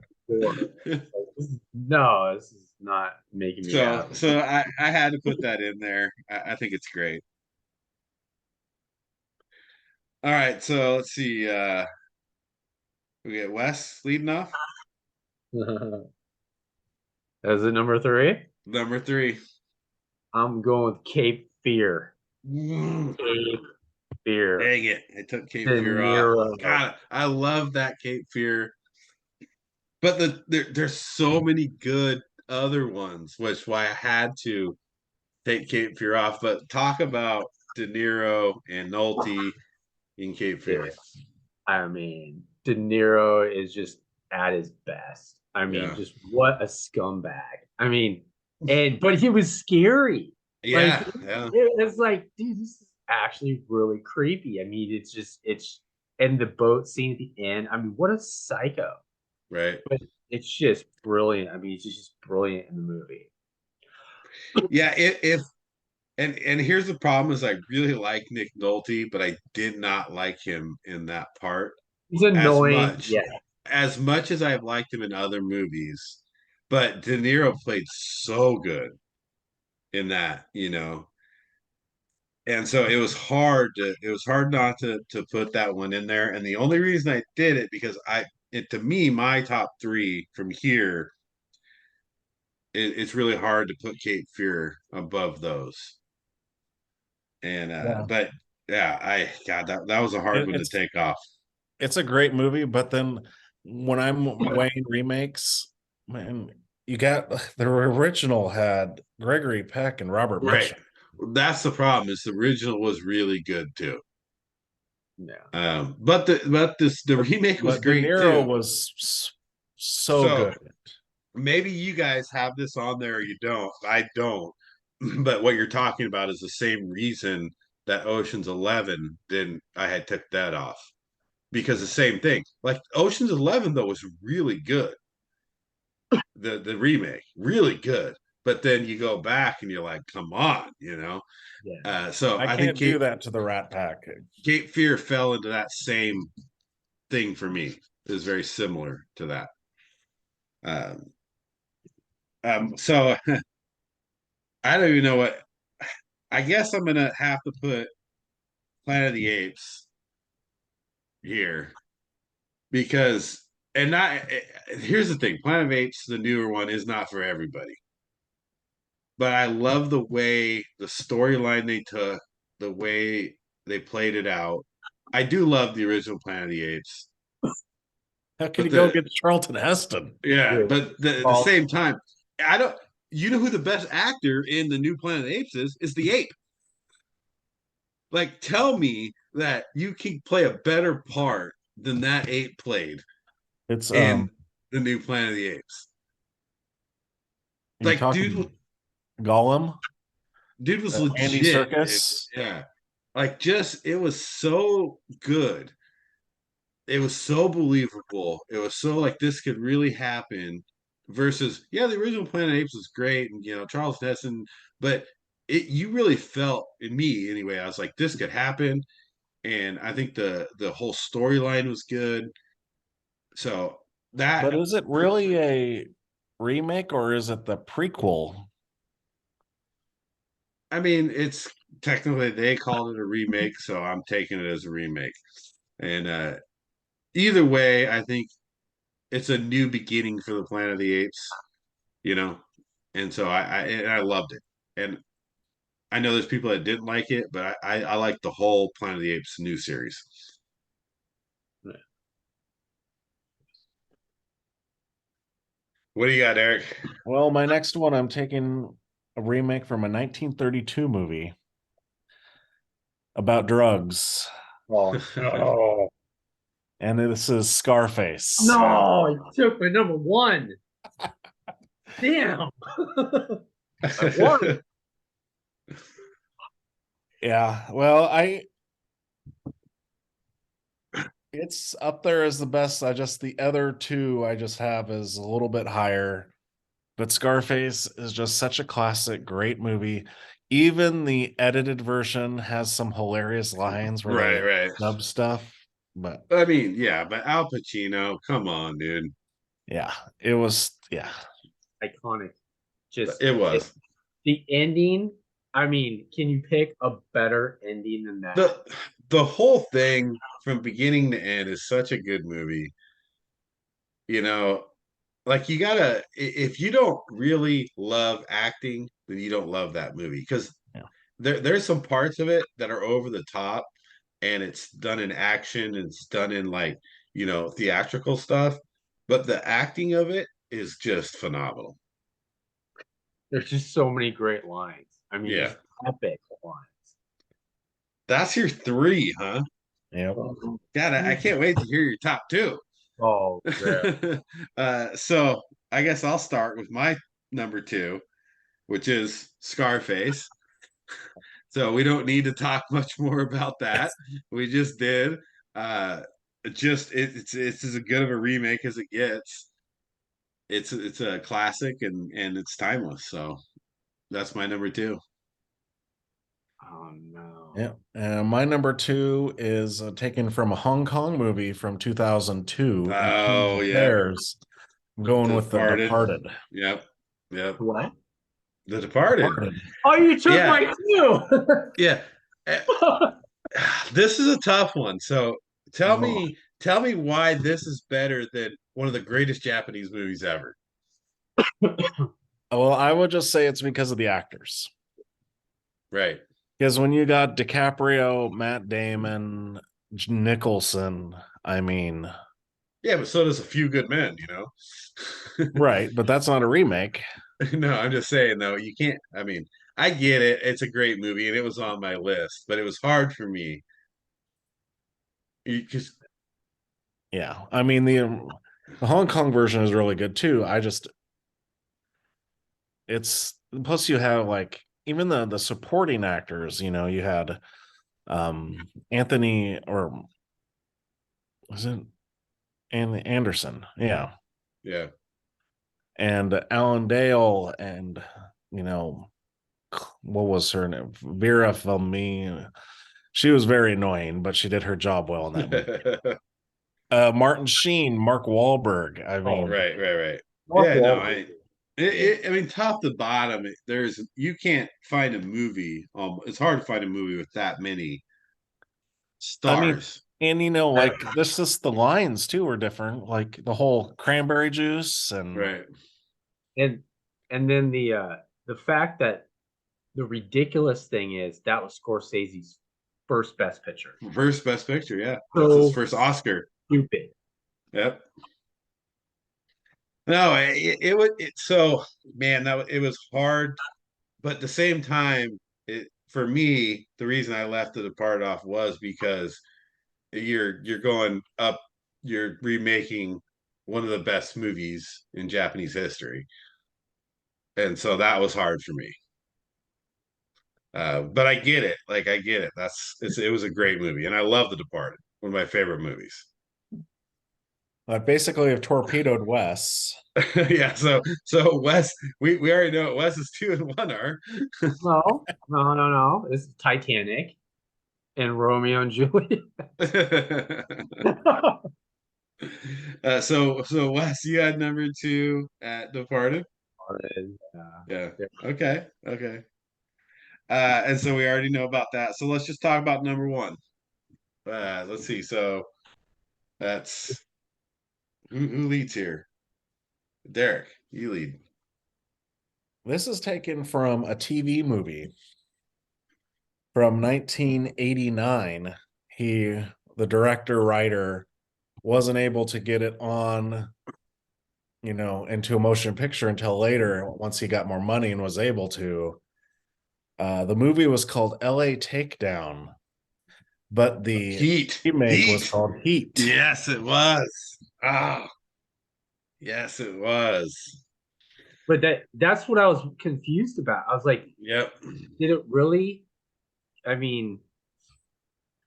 [SPEAKER 3] 4. No, this is not making me happy.
[SPEAKER 1] So I had to put that in there. I think it's great. All right, so let's see. We get Wes leading off.
[SPEAKER 3] Is it number 3?
[SPEAKER 1] Number 3.
[SPEAKER 3] I'm going with Cape Fear. Cape Fear.
[SPEAKER 1] Dang it. I took Cape Fear off. God, I love that Cape Fear. But there's so many good other ones, which why I had to take Cape Fear off. But talk about De Niro and Nolte in Cape Fear.
[SPEAKER 3] I mean, De Niro is just at his best. I mean, just what a scumbag. I mean, but he was scary.
[SPEAKER 1] Yeah,
[SPEAKER 3] It's like, dude, this is actually really creepy. I mean, it's and the boat scene at the end. I mean, what a psycho.
[SPEAKER 1] Right.
[SPEAKER 3] But it's just brilliant. I mean, it's just brilliant in the movie.
[SPEAKER 1] Yeah, and here's the problem is I really like Nick Nolte, but I did not like him in that part.
[SPEAKER 3] He's annoying.
[SPEAKER 1] As much as I've liked him in other movies, but De Niro played so good in that, and so it was hard not to put that one in there. And the only reason I did it because to me, my top 3 from here, it's really hard to put Cape Fear above those. And but yeah, that was a hard one to take off.
[SPEAKER 2] It's a great movie, but then when I'm weighing remakes, man, you got the original had Gregory Peck and Robert Mitchum.
[SPEAKER 1] That's the problem. Is the original was really good too.
[SPEAKER 3] Yeah.
[SPEAKER 1] But the remake was great
[SPEAKER 2] De Niro
[SPEAKER 1] too.
[SPEAKER 2] Was so good.
[SPEAKER 1] Maybe you guys have this on there or you don't. I don't. But what you're talking about is the same reason that Ocean's 11 didn't. I had took that off because the same thing. Like Ocean's 11 though was really good. The remake really good. But then you go back and you're like, come on, So
[SPEAKER 2] I can't do that to the Rat Pack.
[SPEAKER 1] Cape Fear fell into that same thing for me. It was very similar to that. So I don't even know what. I guess I'm gonna have to put Planet of the Apes here because, and not. Here's the thing: Planet of Apes, the newer one, is not for everybody. But I love the way the storyline they took, the way they played it out. I do love the original Planet of the Apes.
[SPEAKER 2] How can you go against Charlton Heston?
[SPEAKER 1] Yeah, but at the same time, I don't. You know who the best actor in the new Planet of the Apes is the ape. Like, tell me that you can play a better part than that ape played.
[SPEAKER 2] It's
[SPEAKER 1] in the new Planet of the Apes. Like, dude,
[SPEAKER 2] Gollum.
[SPEAKER 1] Dude was legit.
[SPEAKER 2] Andy Serkis.
[SPEAKER 1] Yeah, like it was so good. It was so believable. It was so like this could really happen. Versus, the original Planet of Apes was great, and Charles Heston, but you really felt in me anyway. I was like, this could happen, and I think the whole storyline was good. So that.
[SPEAKER 2] But is it really a remake or is it the prequel?
[SPEAKER 1] I mean, it's technically they called it a remake, so I'm taking it as a remake. And either way, I think it's a new beginning for the Planet of the Apes, you know. And so I loved it. And I know there's people that didn't like it, but I like the whole Planet of the Apes new series. What do you got, Eric?
[SPEAKER 2] Well, my next one, I'm taking a remake from a 1932 movie about drugs.
[SPEAKER 3] Oh no.
[SPEAKER 2] And this is Scarface.
[SPEAKER 3] No, you took my number one. Damn. I won.
[SPEAKER 2] Yeah, well, it's up there as the best. The other two I just have is a little bit higher. But Scarface is just such a classic, great movie. Even the edited version has some hilarious lines where
[SPEAKER 1] Right,
[SPEAKER 2] they
[SPEAKER 1] right.
[SPEAKER 2] snub stuff. But
[SPEAKER 1] I mean, yeah, but Al Pacino, come on, dude.
[SPEAKER 2] yeah, it was, yeah.
[SPEAKER 3] Iconic. Just
[SPEAKER 1] It was.
[SPEAKER 3] the ending. I mean, can you pick a better ending than that?
[SPEAKER 1] The whole thing from beginning to end is such a good movie. You know, like you gotta if you don't really love acting, then you don't love that movie because
[SPEAKER 2] Yeah.
[SPEAKER 1] there's some parts of it that are over the top and it's done in action and it's done in like, theatrical stuff, but the acting of it is just phenomenal.
[SPEAKER 3] There's just so many great lines. I mean,
[SPEAKER 1] Yeah.
[SPEAKER 3] just epic lines.
[SPEAKER 1] That's your three, huh?
[SPEAKER 2] Yep.
[SPEAKER 1] God, I can't wait to hear your top two.
[SPEAKER 3] Oh, yeah.
[SPEAKER 1] So I guess I'll start with my number two, which is Scarface. So we don't need to talk much more about that. We just did. It's as good of a remake as it gets. It's a classic and it's timeless. So that's my number two.
[SPEAKER 3] Oh no.
[SPEAKER 2] Yeah. And my number two is taken from a Hong Kong movie from 2002.
[SPEAKER 1] Oh yeah,
[SPEAKER 2] Bears. I'm going with The
[SPEAKER 1] Departed.
[SPEAKER 2] Departed.
[SPEAKER 1] Yep.
[SPEAKER 3] What?
[SPEAKER 1] The Departed.
[SPEAKER 3] Oh, you took
[SPEAKER 1] Yeah.
[SPEAKER 3] my two.
[SPEAKER 1] Yeah. This is a tough one. So tell me why this is better than one of the greatest Japanese movies ever.
[SPEAKER 2] Well, I would just say it's because of the actors.
[SPEAKER 1] Right.
[SPEAKER 2] Because when you got DiCaprio, Matt Damon, Nicholson, I mean,
[SPEAKER 1] Yeah, but so does A Few Good Men,
[SPEAKER 2] right, but that's not a remake.
[SPEAKER 1] No, I'm just saying though, you can't. I mean, I get it. It's a great movie and it was on my list, but it was hard for me. Because
[SPEAKER 2] Yeah, I mean the Hong Kong version is really good too. It's plus you have like even the supporting actors. You had Anthony or was it Anderson? Yeah,
[SPEAKER 1] yeah.
[SPEAKER 2] and Alan Dale and you know what was her name? Vera Farmiga. She was very annoying, but she did her job well in that movie. Martin Sheen, Mark Wahlberg. I mean,
[SPEAKER 1] Right.
[SPEAKER 3] Mark
[SPEAKER 1] Yeah, no,
[SPEAKER 3] Wahlberg.
[SPEAKER 1] I mean, top to bottom, you can't find a movie. It's hard to find a movie with that many
[SPEAKER 2] I mean,
[SPEAKER 1] stars.
[SPEAKER 2] and like this is the lines too are different. Like the whole cranberry juice and
[SPEAKER 1] Right.
[SPEAKER 3] And then the fact that the ridiculous thing is that was Scorsese's first Best Picture.
[SPEAKER 1] First Best Picture, yeah. That's his first Oscar.
[SPEAKER 3] Stupid.
[SPEAKER 1] Yep. No, it was so man, it was hard, but at the same time, for me, the reason I left The Departed off was because you're going up, you're remaking one of the best movies in Japanese history, and so that was hard for me. But I get it. Like I get it. It was a great movie, and I love The Departed, one of my favorite movies.
[SPEAKER 2] I basically have torpedoed Wes.
[SPEAKER 1] Yeah. So Wes, we already know what Wes's 2-1 are.
[SPEAKER 3] No. It's Titanic and Romeo and Juliet.
[SPEAKER 1] So Wes, you had number 2 at Departed.
[SPEAKER 3] And,
[SPEAKER 1] Yeah.
[SPEAKER 3] yeah.
[SPEAKER 1] Okay. And so we already know about that. So let's just talk about number 1. Let's see. So that's who leads here? Derek, you lead.
[SPEAKER 2] This is taken from a TV movie from 1989. The director writer wasn't able to get it on, into a motion picture until later, once he got more money and was able to. The movie was called LA Takedown, but the remake was
[SPEAKER 1] Heat.
[SPEAKER 2] called Heat.
[SPEAKER 1] Yes, it was. Ah, yes, it was.
[SPEAKER 3] But that's what I was confused about. I was like,
[SPEAKER 1] Yep.
[SPEAKER 3] did it really? I mean,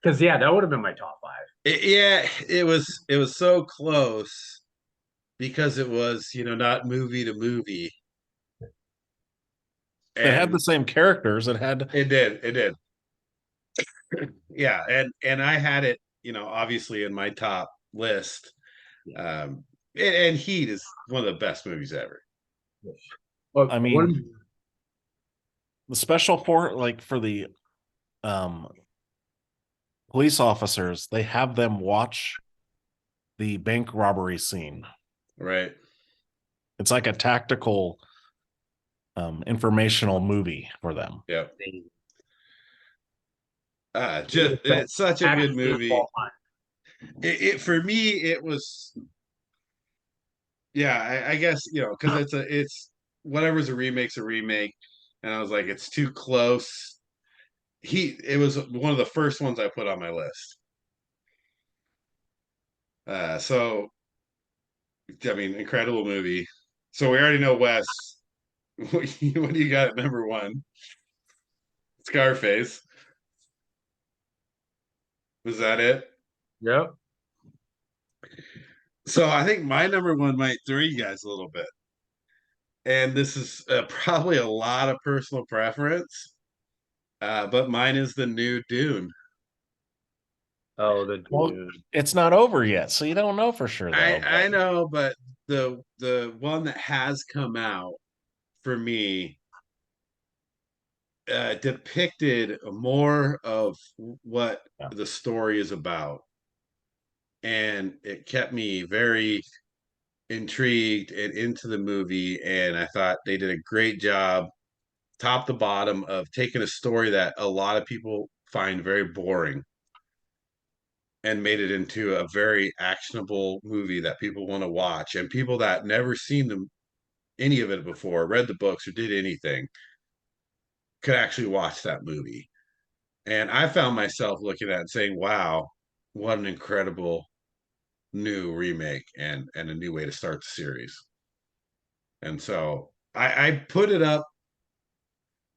[SPEAKER 3] because that would have been my top 5.
[SPEAKER 1] It was so close because it was, not movie to movie.
[SPEAKER 2] It had the
[SPEAKER 1] And
[SPEAKER 2] same characters. It had
[SPEAKER 1] it did. Yeah, and I had it, obviously in my top list. And Heat is one of the best movies ever.
[SPEAKER 3] Well,
[SPEAKER 2] I mean, the special for the police officers, they have them watch the bank robbery scene.
[SPEAKER 1] Right.
[SPEAKER 2] It's like a tactical informational movie for them.
[SPEAKER 1] Yep. It's such a good movie. It for me, it was, yeah, I guess, because it's whatever's a remake's a remake. And I was like, it's too close. It was one of the first ones I put on my list. So I mean, incredible movie. So we already know Wes. What do you got at number 1? Scarface. Was that it?
[SPEAKER 3] Yep.
[SPEAKER 1] So I think my number 1 might throw you guys a little bit. And this is probably a lot of personal preference, but mine is the new Dune.
[SPEAKER 3] Oh, the
[SPEAKER 2] Well, it's not over yet, so you don't know for sure, though.
[SPEAKER 1] I know, but the one that has come out for me depicted more of what the story is about, and it kept me very intrigued and into the movie. And I thought they did a great job, top to bottom, of taking a story that a lot of people find very boring and made it into a very actionable movie that people want to watch, and people that never seen any of it before, read the books or did anything, could actually watch that movie. And I found myself looking at it and saying, wow, what an incredible new remake and a new way to start the series. And so I put it up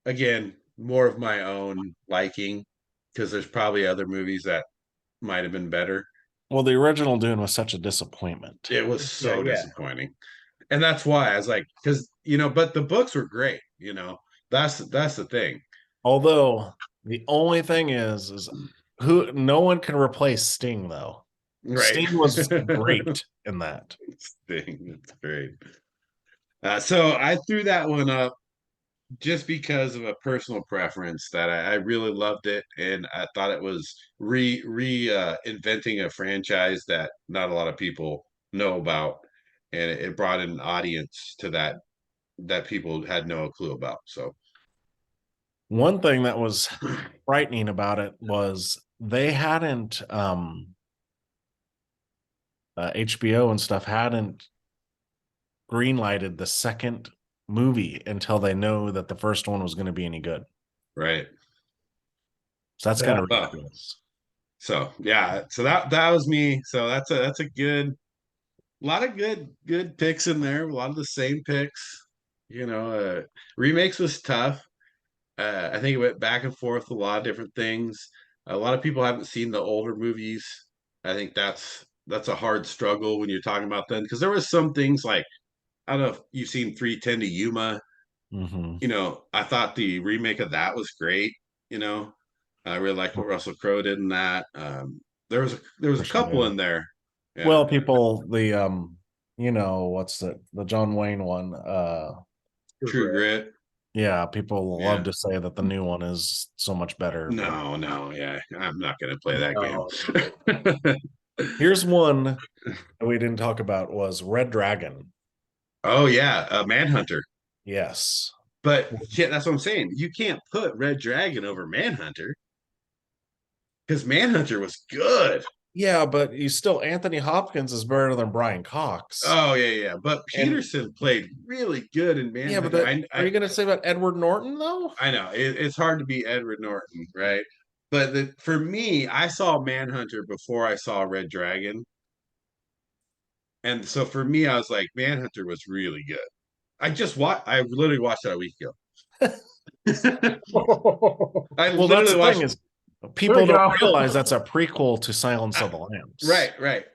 [SPEAKER 1] again, more of my own liking, because there's probably other movies that might have been better.
[SPEAKER 2] Well, the original Dune was such a disappointment.
[SPEAKER 1] It was so disappointing. And that's why I was like, because, but the books were great, that's the thing.
[SPEAKER 2] Although the only thing is no one can replace Sting, though.
[SPEAKER 1] Right.
[SPEAKER 2] Sting was great in that.
[SPEAKER 1] Sting, it's great. So I threw that one up just because of a personal preference, that I really loved it, and I thought it was inventing a franchise that not a lot of people know about, and it brought in an audience to that people had no clue about. So
[SPEAKER 2] one thing that was frightening about it was they hadn't HBO and stuff hadn't greenlighted the second movie until they know that the first one was going to be any good.
[SPEAKER 1] Right.
[SPEAKER 2] So that's kind of ridiculous.
[SPEAKER 1] So yeah, so that was me. So that's a good, lot of good picks in there. A lot of the same picks. Remakes was tough. I think it went back and forth a lot of different things. A lot of people haven't seen the older movies. I think that's a hard struggle when you're talking about them, because there was some things like, I don't know if you've seen 3:10 to Yuma.
[SPEAKER 2] Mm-hmm.
[SPEAKER 1] I thought the remake of that was great. I really liked what Russell Crowe did in that. There was a couple in there, Yeah.
[SPEAKER 2] Well, people, what's the John Wayne one?
[SPEAKER 1] True Grit.
[SPEAKER 2] Yeah, people
[SPEAKER 1] Yeah.
[SPEAKER 2] love to say that the new one is so much better.
[SPEAKER 1] No, yeah, I'm not gonna play that
[SPEAKER 3] No.
[SPEAKER 1] game.
[SPEAKER 2] Here's one that we didn't talk about was Red Dragon.
[SPEAKER 1] Oh yeah, Manhunter.
[SPEAKER 2] Yes.
[SPEAKER 1] But yeah, that's what I'm saying. You can't put Red Dragon over Manhunter because Manhunter was good.
[SPEAKER 2] Yeah, but you still Anthony Hopkins is better than Brian Cox.
[SPEAKER 1] Oh yeah. But
[SPEAKER 2] And
[SPEAKER 1] Peterson played really good in
[SPEAKER 2] yeah, but
[SPEAKER 1] Manhunter.
[SPEAKER 2] are you gonna say about Edward Norton though?
[SPEAKER 1] I know it's hard to beat Edward Norton, right? But for me, I saw Manhunter before I saw Red Dragon, and so for me, I was like, Manhunter was really good. I literally watched that a week ago. I
[SPEAKER 2] Well, that's
[SPEAKER 1] literally
[SPEAKER 2] the
[SPEAKER 1] watched.
[SPEAKER 2] thing is people
[SPEAKER 3] There we
[SPEAKER 2] don't
[SPEAKER 3] go.
[SPEAKER 2] realize that's a prequel to Silence of the Lambs.
[SPEAKER 1] Right.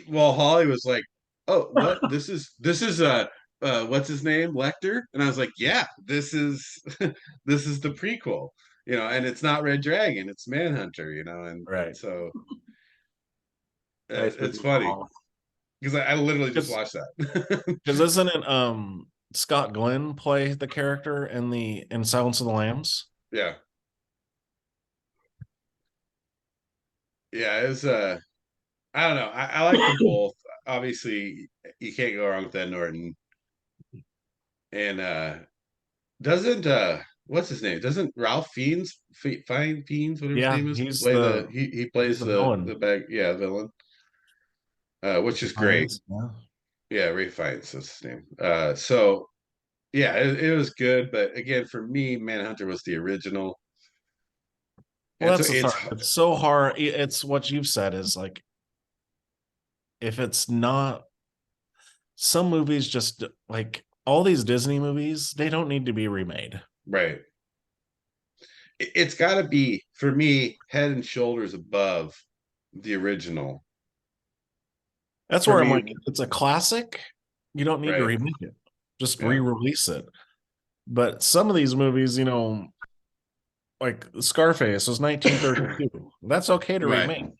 [SPEAKER 1] Well, Holly was like, "Oh, what? This is what's his name, Lecter?" And I was like, "Yeah, this is this is the prequel, and it's not Red Dragon, it's Manhunter, and
[SPEAKER 2] Right.
[SPEAKER 1] so
[SPEAKER 3] Nice
[SPEAKER 1] it's
[SPEAKER 3] movie,
[SPEAKER 1] funny
[SPEAKER 3] Paul.
[SPEAKER 1] because I literally just watched that.
[SPEAKER 2] Because isn't it Scott Glenn play the character in Silence of the Lambs?
[SPEAKER 1] Yeah, yeah, it was I don't know. I like them both. Obviously, you can't go wrong with Ed Norton. And doesn't what's his name? Doesn't Ralph Fiennes, whatever his
[SPEAKER 2] Yeah,
[SPEAKER 1] name is,
[SPEAKER 2] he's
[SPEAKER 1] play
[SPEAKER 2] the
[SPEAKER 1] he plays
[SPEAKER 2] the
[SPEAKER 1] the
[SPEAKER 2] villain.
[SPEAKER 1] bag villain. Which is great.
[SPEAKER 2] Fiennes, yeah.
[SPEAKER 1] Yeah, Ray Fiennes is his name. So yeah, it was good, but again, for me, Manhunter was the original.
[SPEAKER 2] Well,
[SPEAKER 1] And so
[SPEAKER 2] that's the thing. It's so hard. It's what you've said is like if it's not some movies just like all these Disney movies, they don't need to be remade.
[SPEAKER 1] right. It's got to be for me head and shoulders above the original.
[SPEAKER 2] That's
[SPEAKER 1] For
[SPEAKER 2] where I'm
[SPEAKER 1] me,
[SPEAKER 2] like, it's a classic. You don't need to
[SPEAKER 1] right?
[SPEAKER 2] remake it. Just
[SPEAKER 1] Yeah.
[SPEAKER 2] re-release it. But some of these movies, like Scarface was 1932. That's okay to
[SPEAKER 1] Right.
[SPEAKER 2] remake.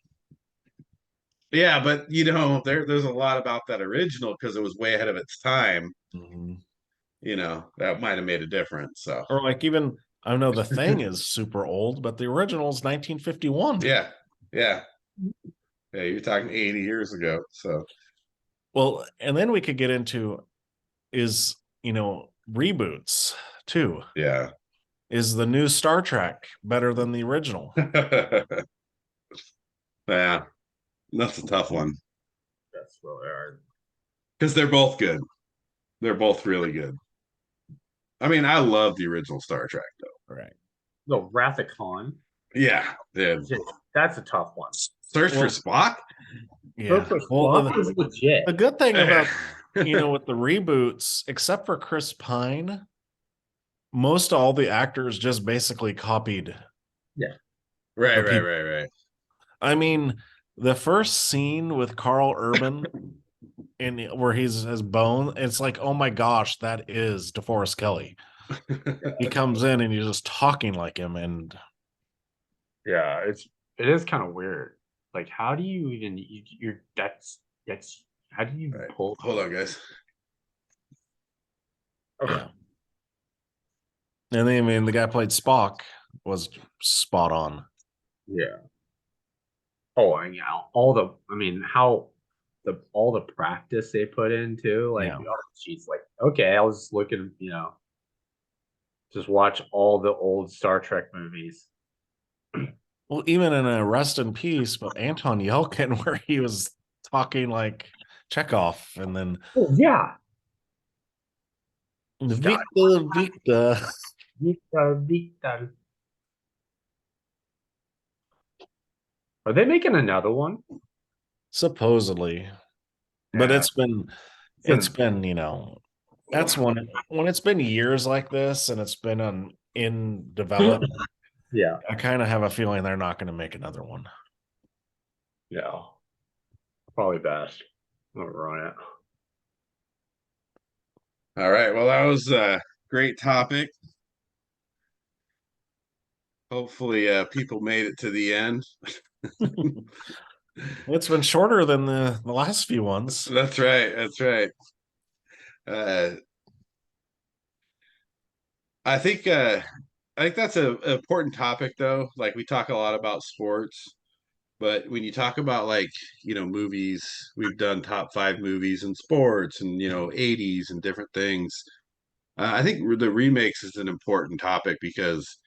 [SPEAKER 1] Yeah, but there's a lot about that original because it was way ahead of its time.
[SPEAKER 2] Mhm.
[SPEAKER 1] That might have made a difference. So
[SPEAKER 2] Or like even I know The Thing is super old, but the original is 1951.
[SPEAKER 1] yeah, yeah, yeah. You're talking 80 years ago. So
[SPEAKER 2] Well, and then we could get into is, reboots too.
[SPEAKER 1] yeah,
[SPEAKER 2] Is the new Star Trek better than the original?
[SPEAKER 1] yeah. That's a tough one
[SPEAKER 3] That's really hard.
[SPEAKER 1] because they're both good. They're both really good. I mean, I love the original Star Trek though.
[SPEAKER 2] Right.
[SPEAKER 3] No, Wrath of Khan.
[SPEAKER 1] Yeah,
[SPEAKER 3] That's a tough one.
[SPEAKER 1] Search for Spock.
[SPEAKER 2] Yeah.
[SPEAKER 3] For
[SPEAKER 2] Well,
[SPEAKER 3] Spock is legit.
[SPEAKER 2] the good thing about with the reboots, except for Chris Pine, most all the actors just basically copied.
[SPEAKER 3] Yeah.
[SPEAKER 1] Right.
[SPEAKER 2] I mean, the first scene with Carl Urban where he's his bone, it's like, oh my gosh, that is DeForest Kelly. He comes in and he's just talking like him, and
[SPEAKER 3] yeah, it is kind of weird. Like, how do you even you're that's how do you
[SPEAKER 1] Right.
[SPEAKER 3] pull?
[SPEAKER 1] Hold on, guys.
[SPEAKER 2] yeah. And then, I mean, the guy played Spock was spot on.
[SPEAKER 3] Yeah. Oh, and yeah, all the practice they put into like,
[SPEAKER 2] Yeah.
[SPEAKER 3] oh, geez, like, okay, I was just looking, just watch all the old Star Trek movies.
[SPEAKER 2] Well, even in a Rest in Peace, but Anton Yelkin, where he was talking like Chekhov, and then
[SPEAKER 3] Oh yeah,
[SPEAKER 2] Victor.
[SPEAKER 3] Victor. Are they making another one?
[SPEAKER 2] Supposedly, but
[SPEAKER 3] Yeah.
[SPEAKER 2] it's been that's when it's been years like this and it's been in development.
[SPEAKER 3] Yeah.
[SPEAKER 2] I kind of have a feeling they're not going to make another one.
[SPEAKER 3] Yeah. Probably best. I'll run it.
[SPEAKER 1] All right. Well, that was a great topic. Hopefully, people made it to the end.
[SPEAKER 2] It's been shorter than the last few ones.
[SPEAKER 1] That's right. That's right. Uh, I think that's a important topic though. Like we talk a lot about sports, but when you talk about like, movies, we've done top 5 movies in sports and 80s and different things. I think the remakes is an important topic because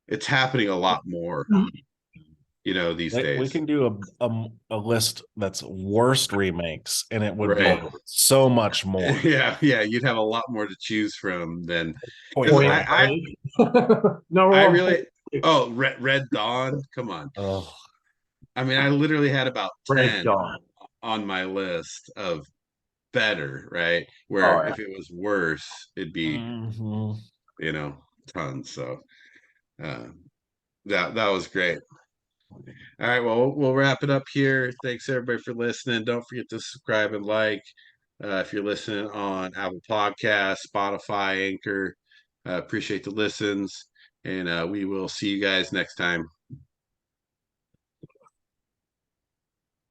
[SPEAKER 1] it's happening a lot more, these
[SPEAKER 2] We
[SPEAKER 1] days.
[SPEAKER 2] can do a list that's worst remakes, and it would be
[SPEAKER 1] Right.
[SPEAKER 2] so much more.
[SPEAKER 1] Yeah, yeah, you'd have a lot more to choose from than
[SPEAKER 2] Point
[SPEAKER 1] because
[SPEAKER 3] Point
[SPEAKER 2] Break.
[SPEAKER 3] Number
[SPEAKER 1] I
[SPEAKER 3] one.
[SPEAKER 1] really Red Dawn, come on.
[SPEAKER 2] Oh,
[SPEAKER 1] I mean, I literally had about
[SPEAKER 3] Red
[SPEAKER 1] 10
[SPEAKER 3] Dawn.
[SPEAKER 1] on my list of better, right? Where
[SPEAKER 3] Oh yeah.
[SPEAKER 1] if it was worse, it'd be,
[SPEAKER 2] mhm.
[SPEAKER 1] tons. So uh that was great. All right, well, we'll wrap it up here. Thanks everybody for listening. Don't forget to subscribe and like. If you're listening on Apple Podcasts, Spotify, Anchor, appreciate the listens, and we will see you guys next time.